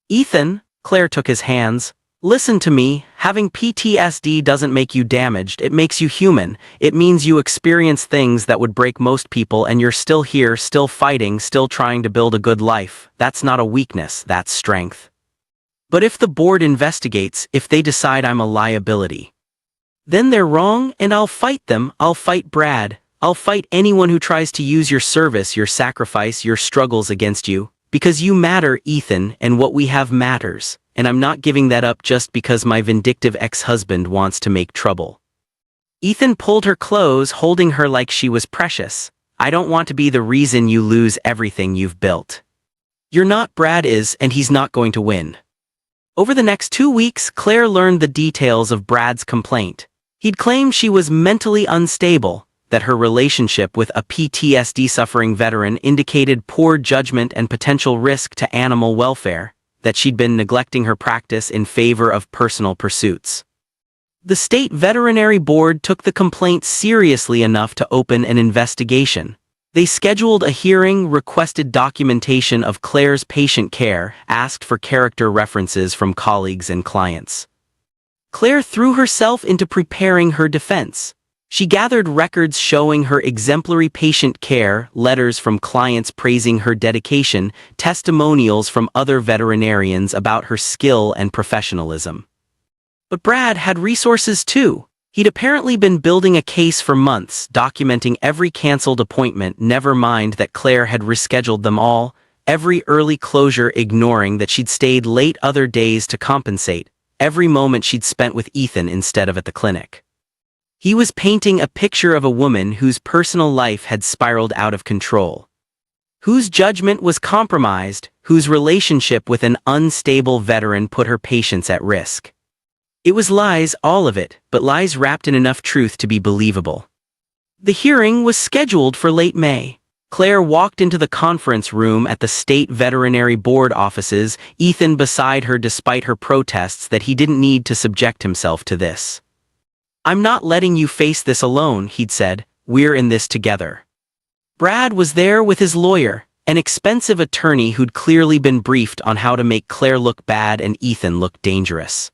Ethan, Claire took his hands. Listen to me, having PTSD doesn't make you damaged, it makes you human. It means you experience things that would break most people and you're still here, still fighting, still trying to build a good life. That's not a weakness, that's strength. But if the board investigates, if they decide I'm a liability, then they're wrong, and I'll fight them. I'll fight Brad. I'll fight anyone who tries to use your service, your sacrifice, your struggles against you. Because you matter, Ethan, and what we have matters. And I'm not giving that up just because my vindictive ex-husband wants to make trouble. Ethan pulled her close, holding her like she was precious. I don't want to be the reason you lose everything you've built. You're not, Brad is, and he's not going to win. Over the next 2 weeks, Claire learned the details of Brad's complaint. He'd claimed she was mentally unstable, that her relationship with a PTSD-suffering veteran indicated poor judgment and potential risk to animal welfare, that she'd been neglecting her practice in favor of personal pursuits. The State Veterinary Board took the complaint seriously enough to open an investigation. They scheduled a hearing, requested documentation of Claire's patient care, asked for character references from colleagues and clients. Claire threw herself into preparing her defense. She gathered records showing her exemplary patient care, letters from clients praising her dedication, testimonials from other veterinarians about her skill and professionalism. But Brad had resources too. He'd apparently been building a case for months, documenting every canceled appointment, never mind that Claire had rescheduled them all, every early closure ignoring that she'd stayed late other days to compensate, every moment she'd spent with Ethan instead of at the clinic. He was painting a picture of a woman whose personal life had spiraled out of control, whose judgment was compromised, whose relationship with an unstable veteran put her patients at risk. It was lies, all of it, but lies wrapped in enough truth to be believable. The hearing was scheduled for late May. Claire walked into the conference room at the State Veterinary Board offices, Ethan beside her despite her protests that he didn't need to subject himself to this. I'm not letting you face this alone, he'd said. We're in this together. Brad was there with his lawyer, an expensive attorney who'd clearly been briefed on how to make Claire look bad and Ethan look dangerous.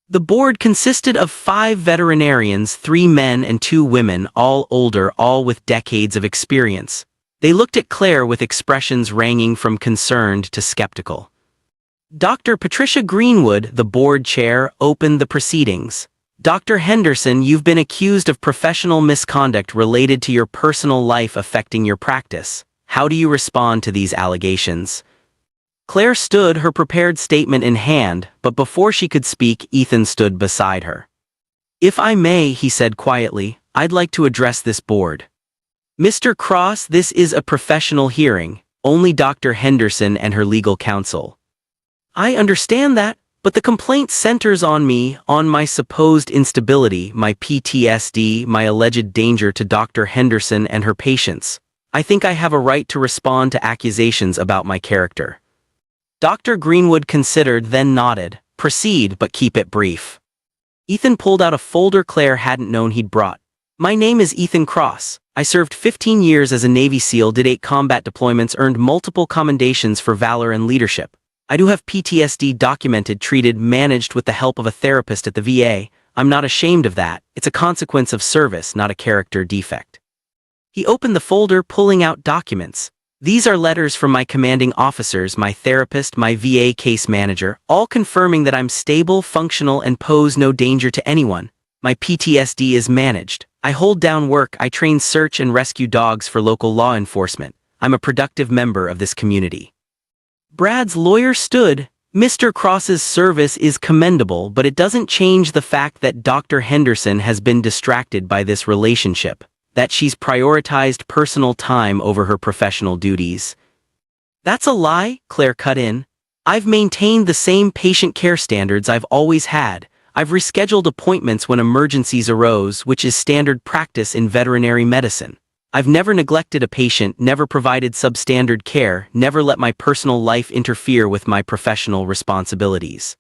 The board consisted of 5 veterinarians, 3 men and 2 women, all older, all with decades of experience. They looked at Claire with expressions ranging from concerned to skeptical. Dr. Patricia Greenwood, the board chair, opened the proceedings. Dr. Henderson, you've been accused of professional misconduct related to your personal life affecting your practice. How do you respond to these allegations? Claire stood, her prepared statement in hand, but before she could speak, Ethan stood beside her. If I may, he said quietly, I'd like to address this board. Mr. Cross, this is a professional hearing, only Dr. Henderson and her legal counsel. I understand that, but the complaint centers on me, on my supposed instability, my PTSD, my alleged danger to Dr. Henderson and her patients. I think I have a right to respond to accusations about my character. Dr. Greenwood considered, then nodded. Proceed, but keep it brief. Ethan pulled out a folder Claire hadn't known he'd brought. My name is Ethan Cross. I served 15 years as a Navy SEAL, did 8 combat deployments, earned multiple commendations for valor and leadership. I do have PTSD documented, treated, managed with the help of a therapist at the VA. I'm not ashamed of that. It's a consequence of service, not a character defect. He opened the folder, pulling out documents. These are letters from my commanding officers, my therapist, my VA case manager, all confirming that I'm stable, functional, and pose no danger to anyone. My PTSD is managed. I hold down work. I train search and rescue dogs for local law enforcement. I'm a productive member of this community. Brad's lawyer stood. Mr. Cross's service is commendable, but it doesn't change the fact that Dr. Henderson has been distracted by this relationship, that she's prioritized personal time over her professional duties. That's a lie, Claire cut in. I've maintained the same patient care standards I've always had. I've rescheduled appointments when emergencies arose, which is standard practice in veterinary medicine. I've never neglected a patient, never provided substandard care, never let my personal life interfere with my professional responsibilities.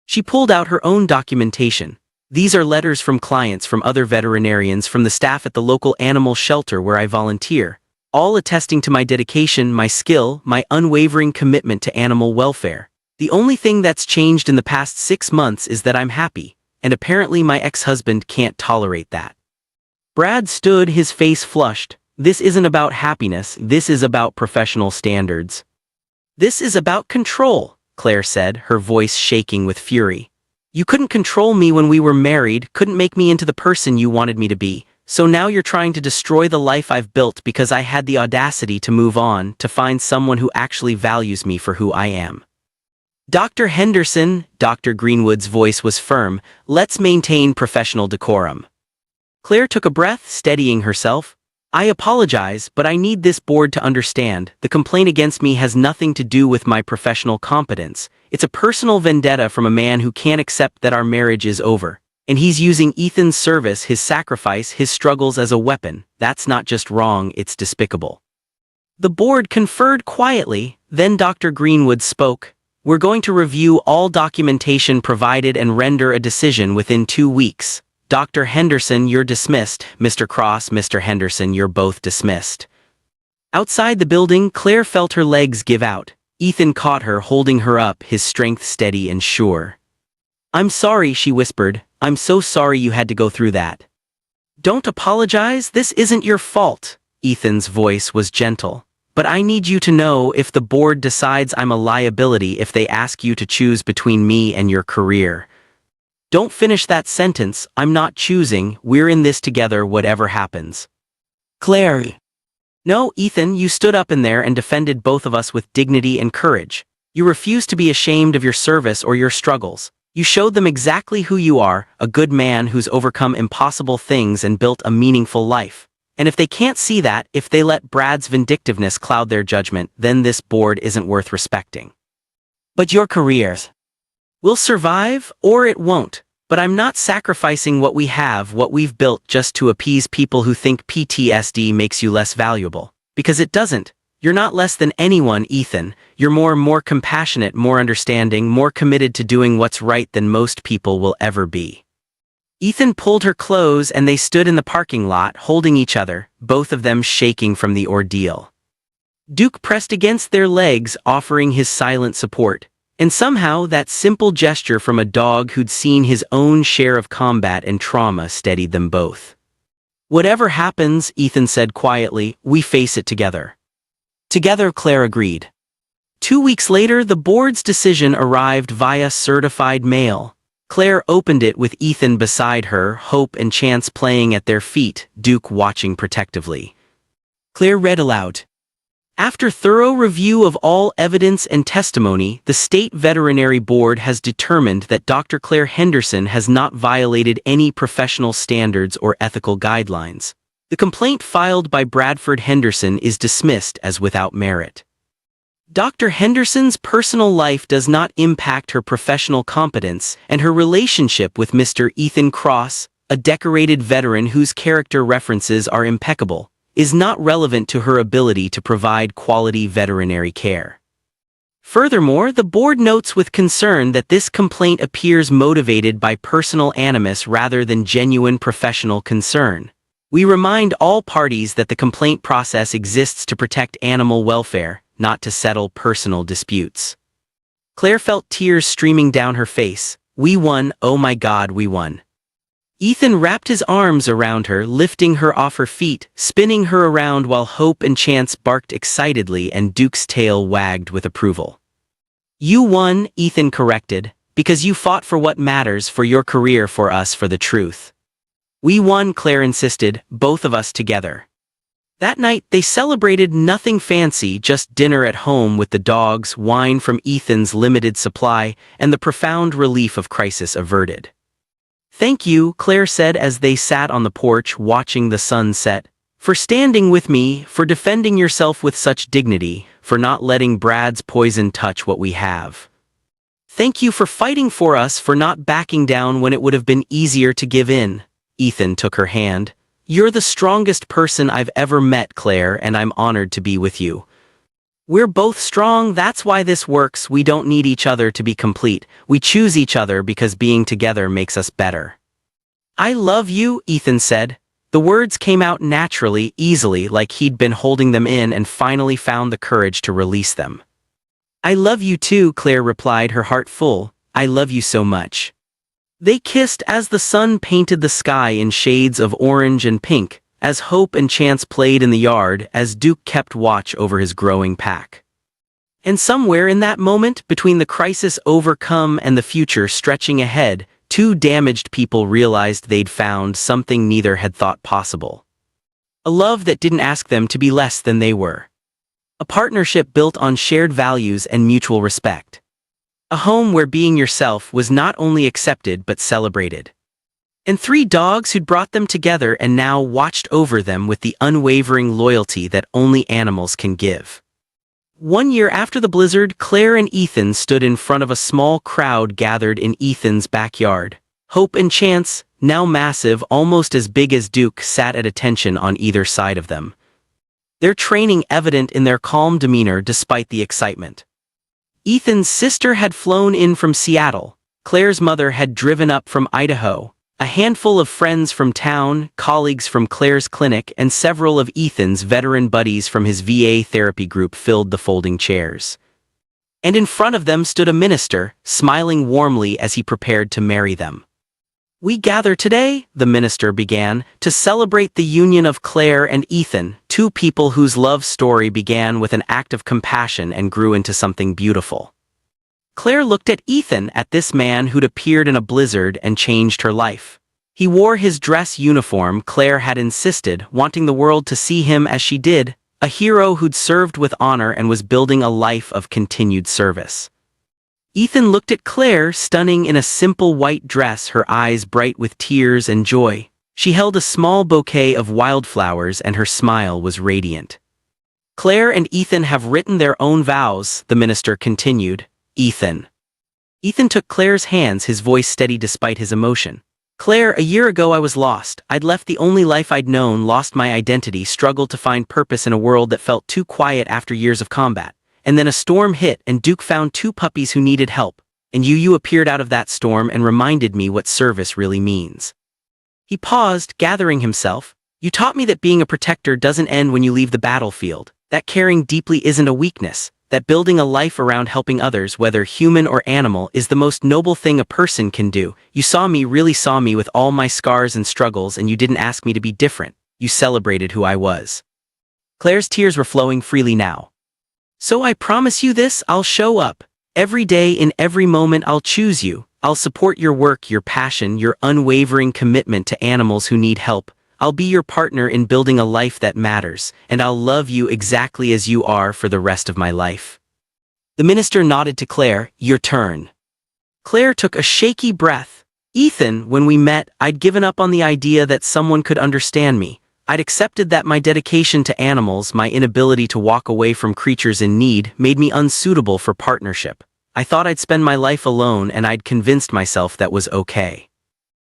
She pulled out her own documentation. These are letters from clients, from other veterinarians, from the staff at the local animal shelter where I volunteer, all attesting to my dedication, my skill, my unwavering commitment to animal welfare. The only thing that's changed in the past 6 months is that I'm happy, and apparently my ex-husband can't tolerate that. Brad stood, his face flushed. This isn't about happiness, this is about professional standards. This is about control, Claire said, her voice shaking with fury. You couldn't control me when we were married, couldn't make me into the person you wanted me to be, so now you're trying to destroy the life I've built because I had the audacity to move on, to find someone who actually values me for who I am. Dr. Henderson, Dr. Greenwood's voice was firm, let's maintain professional decorum. Claire took a breath, steadying herself. I apologize, but I need this board to understand, the complaint against me has nothing to do with my professional competence. It's a personal vendetta from a man who can't accept that our marriage is over. And he's using Ethan's service, his sacrifice, his struggles as a weapon. That's not just wrong, it's despicable. The board conferred quietly, then Dr. Greenwood spoke. We're going to review all documentation provided and render a decision within 2 weeks. Dr. Henderson, you're dismissed. Mr. Cross, Mr. Henderson, you're both dismissed. Outside the building, Claire felt her legs give out. Ethan caught her, holding her up, his strength steady and sure. I'm sorry, she whispered. I'm so sorry you had to go through that. Don't apologize, this isn't your fault. Ethan's voice was gentle. But I need you to know, if the board decides I'm a liability, if they ask you to choose between me and your career. Don't finish that sentence. I'm not choosing, we're in this together whatever happens. Claire. No, Ethan, you stood up in there and defended both of us with dignity and courage. You refused to be ashamed of your service or your struggles. You showed them exactly who you are, a good man who's overcome impossible things and built a meaningful life. And if they can't see that, if they let Brad's vindictiveness cloud their judgment, then this board isn't worth respecting. But your careers will survive, or it won't. But I'm not sacrificing what we have, what we've built, just to appease people who think PTSD makes you less valuable. Because it doesn't. You're not less than anyone, Ethan. You're more compassionate, more understanding, more committed to doing what's right than most people will ever be. Ethan pulled her close and they stood in the parking lot, holding each other, both of them shaking from the ordeal. Duke pressed against their legs, offering his silent support. And somehow that simple gesture from a dog who'd seen his own share of combat and trauma steadied them both. "Whatever happens," Ethan said quietly, "we face it together." Together, Claire agreed. 2 weeks later, the board's decision arrived via certified mail. Claire opened it with Ethan beside her, Hope and Chance playing at their feet, Duke watching protectively. Claire read aloud. After thorough review of all evidence and testimony, the State Veterinary Board has determined that Dr. Claire Henderson has not violated any professional standards or ethical guidelines. The complaint filed by Bradford Henderson is dismissed as without merit. Dr. Henderson's personal life does not impact her professional competence, and her relationship with Mr. Ethan Cross, a decorated veteran whose character references are impeccable, is not relevant to her ability to provide quality veterinary care. Furthermore, the board notes with concern that this complaint appears motivated by personal animus rather than genuine professional concern. We remind all parties that the complaint process exists to protect animal welfare, not to settle personal disputes. Claire felt tears streaming down her face. "We won, oh my God, we won." Ethan wrapped his arms around her, lifting her off her feet, spinning her around while Hope and Chance barked excitedly and Duke's tail wagged with approval. "You won," Ethan corrected, "because you fought for what matters, for your career, for us, for the truth." "We won," Claire insisted, "both of us together." That night, they celebrated nothing fancy, just dinner at home with the dogs, wine from Ethan's limited supply, and the profound relief of crisis averted. "Thank you," Claire said as they sat on the porch watching the sun set, "for standing with me, for defending yourself with such dignity, for not letting Brad's poison touch what we have. Thank you for fighting for us, for not backing down when it would have been easier to give in." Ethan took her hand. "You're the strongest person I've ever met, Claire, and I'm honored to be with you. We're both strong, that's why this works. We don't need each other to be complete. We choose each other because being together makes us better." "I love you," Ethan said. The words came out naturally, easily, like he'd been holding them in and finally found the courage to release them. "I love you too," Claire replied, her heart full. "I love you so much." They kissed as the sun painted the sky in shades of orange and pink, as Hope and Chance played in the yard, as Duke kept watch over his growing pack. And somewhere in that moment, between the crisis overcome and the future stretching ahead, two damaged people realized they'd found something neither had thought possible. A love that didn't ask them to be less than they were. A partnership built on shared values and mutual respect. A home where being yourself was not only accepted but celebrated. And three dogs who'd brought them together and now watched over them with the unwavering loyalty that only animals can give. 1 year after the blizzard, Claire and Ethan stood in front of a small crowd gathered in Ethan's backyard. Hope and Chance, now massive, almost as big as Duke, sat at attention on either side of them. Their training evident in their calm demeanor despite the excitement. Ethan's sister had flown in from Seattle. Claire's mother had driven up from Idaho. A handful of friends from town, colleagues from Claire's clinic, and several of Ethan's veteran buddies from his VA therapy group filled the folding chairs. And in front of them stood a minister, smiling warmly as he prepared to marry them. "We gather today," the minister began, "to celebrate the union of Claire and Ethan, two people whose love story began with an act of compassion and grew into something beautiful." Claire looked at Ethan, at this man who'd appeared in a blizzard and changed her life. He wore his dress uniform, Claire had insisted, wanting the world to see him as she did, a hero who'd served with honor and was building a life of continued service. Ethan looked at Claire, stunning in a simple white dress, her eyes bright with tears and joy. She held a small bouquet of wildflowers and her smile was radiant. "Claire and Ethan have written their own vows," the minister continued. "Ethan." Ethan took Claire's hands, his voice steady despite his emotion. "Claire, a year ago I was lost. I'd left the only life I'd known, lost my identity, struggled to find purpose in a world that felt too quiet after years of combat. And then a storm hit and Duke found two puppies who needed help. And you appeared out of that storm and reminded me what service really means." He paused, gathering himself. "You taught me that being a protector doesn't end when you leave the battlefield. That caring deeply isn't a weakness, that building a life around helping others, whether human or animal, is the most noble thing a person can do. You really saw me with all my scars and struggles, and you didn't ask me to be different. You celebrated who I was. Claire's tears were flowing freely now. So I promise you this, I'll show up. Every day, in every moment, I'll choose you. I'll support your work, your passion, your unwavering commitment to animals who need help. I'll be your partner in building a life that matters, and I'll love you exactly as you are for the rest of my life. The minister nodded to Claire. Your turn. Claire took a shaky breath. Ethan, when we met, I'd given up on the idea that someone could understand me. I'd accepted that my dedication to animals, my inability to walk away from creatures in need, made me unsuitable for partnership. I thought I'd spend my life alone, and I'd convinced myself that was okay.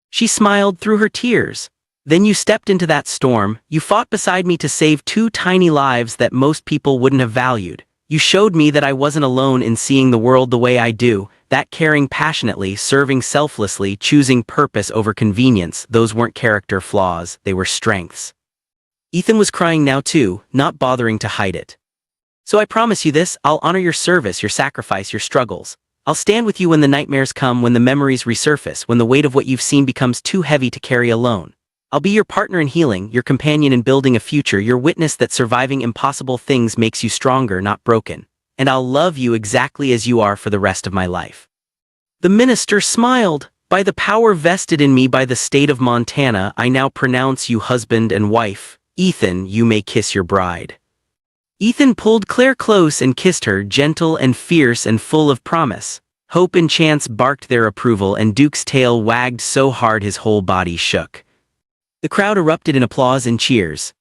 She smiled through her tears. Then you stepped into that storm. You fought beside me to save 2 tiny lives that most people wouldn't have valued. You showed me that I wasn't alone in seeing the world the way I do, that caring passionately, serving selflessly, choosing purpose over convenience, those weren't character flaws, they were strengths. Ethan was crying now too, not bothering to hide it. So I promise you this, I'll honor your service, your sacrifice, your struggles. I'll stand with you when the nightmares come, when the memories resurface, when the weight of what you've seen becomes too heavy to carry alone. I'll be your partner in healing, your companion in building a future, your witness that surviving impossible things makes you stronger, not broken. And I'll love you exactly as you are for the rest of my life. The minister smiled. By the power vested in me by the state of Montana, I now pronounce you husband and wife. Ethan, you may kiss your bride. Ethan pulled Claire close and kissed her, gentle and fierce and full of promise. Hope and Chance barked their approval, and Duke's tail wagged so hard his whole body shook. The crowd erupted in applause and cheers.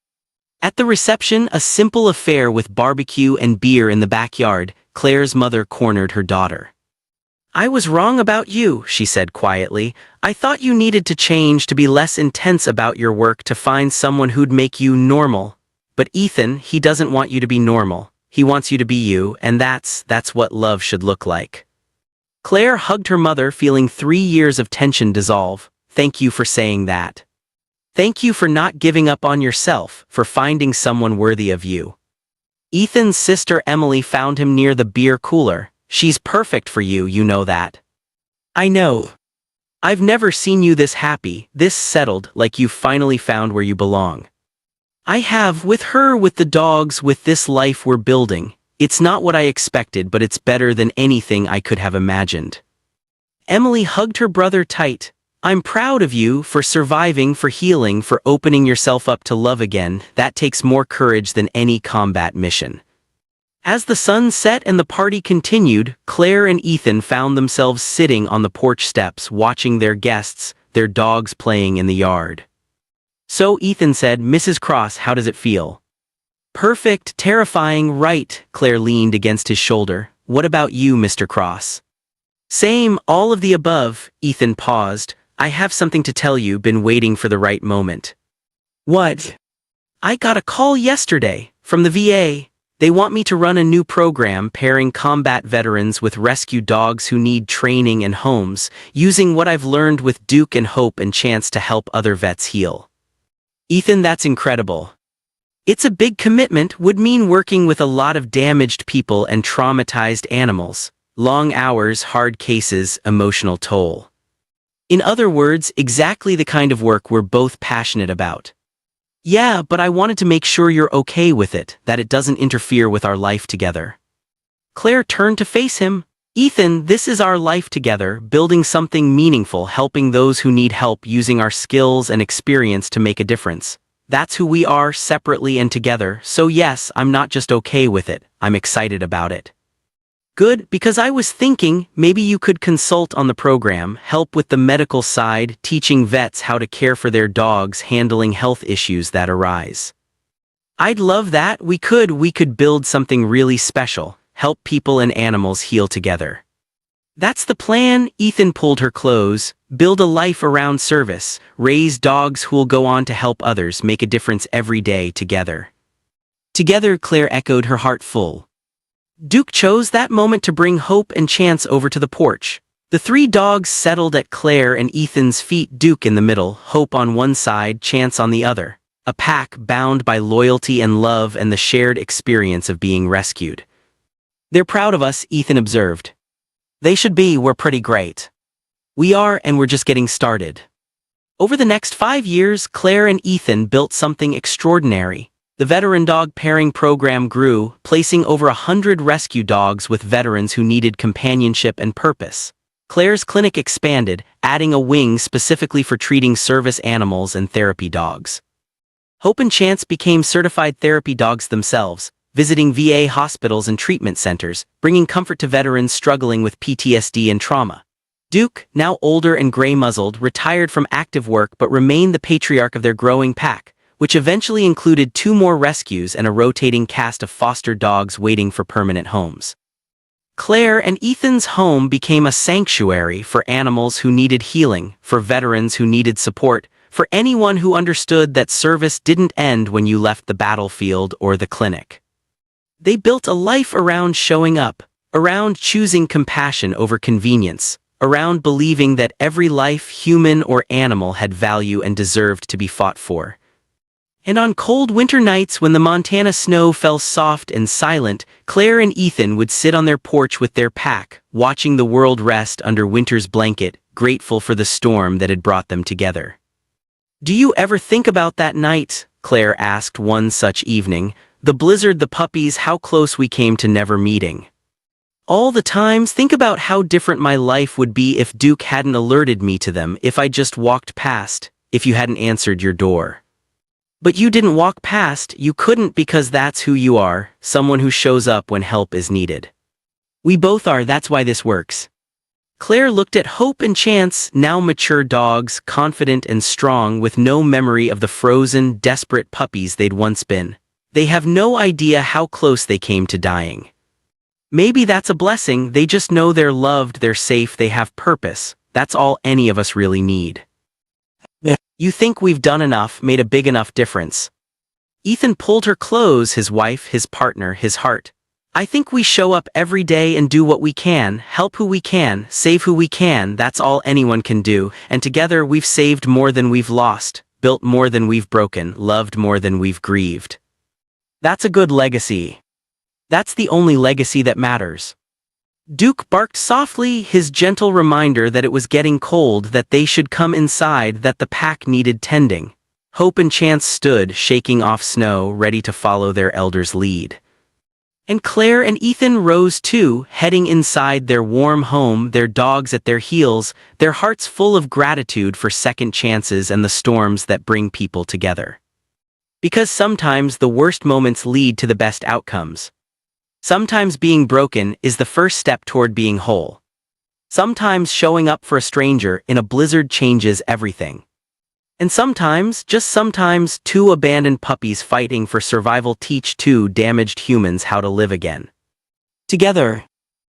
At the reception, a simple affair with barbecue and beer in the backyard, Claire's mother cornered her daughter. I was wrong about you, she said quietly. I thought you needed to change, to be less intense about your work, to find someone who'd make you normal. But Ethan, he doesn't want you to be normal. He wants you to be you, and that's what love should look like. Claire hugged her mother, feeling 3 years of tension dissolve. Thank you for saying that. Thank you for not giving up on yourself, for finding someone worthy of you. Ethan's sister Emily found him near the beer cooler. She's perfect for you, you know that. I know. I've never seen you this happy, this settled, like you've finally found where you belong. I have, with her, with the dogs, with this life we're building. It's not what I expected, but it's better than anything I could have imagined. Emily hugged her brother tight. I'm proud of you for surviving, for healing, for opening yourself up to love again. That takes more courage than any combat mission. As the sun set and the party continued, Claire and Ethan found themselves sitting on the porch steps, watching their guests, their dogs playing in the yard. So Ethan said, Mrs. Cross, how does it feel? Perfect, terrifying, right? Claire leaned against his shoulder. What about you, Mr. Cross? Same, all of the above. Ethan paused. I have something to tell you, been waiting for the right moment. What? I got a call yesterday, from the VA. They want me to run a new program pairing combat veterans with rescue dogs who need training and homes, using what I've learned with Duke and Hope and Chance to help other vets heal. Ethan, that's incredible. It's a big commitment, would mean working with a lot of damaged people and traumatized animals. Long hours, hard cases, emotional toll. In other words, exactly the kind of work we're both passionate about. Yeah, but I wanted to make sure you're okay with it, that it doesn't interfere with our life together. Claire turned to face him. Ethan, this is our life together, building something meaningful, helping those who need help, using our skills and experience to make a difference. That's who we are, separately and together, so yes, I'm not just okay with it, I'm excited about it. Good, because I was thinking, maybe you could consult on the program, help with the medical side, teaching vets how to care for their dogs, handling health issues that arise. I'd love that. We could build something really special, help people and animals heal together. That's the plan. Ethan pulled her close. Build a life around service, raise dogs who'll go on to help others, make a difference every day together. Together, Claire echoed, her heart full. Duke chose that moment to bring Hope and Chance over to the porch. The 3 dogs settled at Claire and Ethan's feet, Duke in the middle, Hope on one side, Chance on the other. a pack bound by loyalty and love and the shared experience of being rescued. "They're proud of us," Ethan observed. "They should be, we're pretty great." "We are, and we're just getting started." Over the next 5 years, Claire and Ethan built something extraordinary. The veteran dog pairing program grew, placing over 100 rescue dogs with veterans who needed companionship and purpose. Claire's clinic expanded, adding a wing specifically for treating service animals and therapy dogs. Hope and Chance became certified therapy dogs themselves, visiting VA hospitals and treatment centers, bringing comfort to veterans struggling with PTSD and trauma. Duke, now older and gray-muzzled, retired from active work but remained the patriarch of their growing pack, which eventually included 2 more rescues and a rotating cast of foster dogs waiting for permanent homes. Claire and Ethan's home became a sanctuary for animals who needed healing, for veterans who needed support, for anyone who understood that service didn't end when you left the battlefield or the clinic. They built a life around showing up, around choosing compassion over convenience, around believing that every life, human or animal, had value and deserved to be fought for. And on cold winter nights when the Montana snow fell soft and silent, Claire and Ethan would sit on their porch with their pack, watching the world rest under winter's blanket, grateful for the storm that had brought them together. "Do you ever think about that night?" Claire asked one such evening. "The blizzard, the puppies, how close we came to never meeting. All the times, think about how different my life would be if Duke hadn't alerted me to them, if I just walked past, if you hadn't answered your door." "But you didn't walk past, you couldn't, because that's who you are, someone who shows up when help is needed. We both are, that's why this works." Claire looked at Hope and Chance, now mature dogs, confident and strong, with no memory of the frozen, desperate puppies they'd once been. They have no idea how close they came to dying. Maybe that's a blessing. They just know they're loved, they're safe, they have purpose. That's all any of us really need. "You think we've done enough, made a big enough difference?" Ethan pulled her close, his wife, his partner, his heart. "I think we show up every day and do what we can, help who we can, save who we can. That's all anyone can do, and together we've saved more than we've lost, built more than we've broken, loved more than we've grieved. That's a good legacy. That's the only legacy that matters." Duke barked softly, his gentle reminder that it was getting cold, that they should come inside, that the pack needed tending. Hope and Chance stood, shaking off snow, ready to follow their elder's lead. And Claire and Ethan rose too, heading inside their warm home, their dogs at their heels, their hearts full of gratitude for second chances and the storms that bring people together. Because sometimes the worst moments lead to the best outcomes. Sometimes being broken is the first step toward being whole. Sometimes showing up for a stranger in a blizzard changes everything. And sometimes, just sometimes, 2 abandoned puppies fighting for survival teach 2 damaged humans how to live again. Together,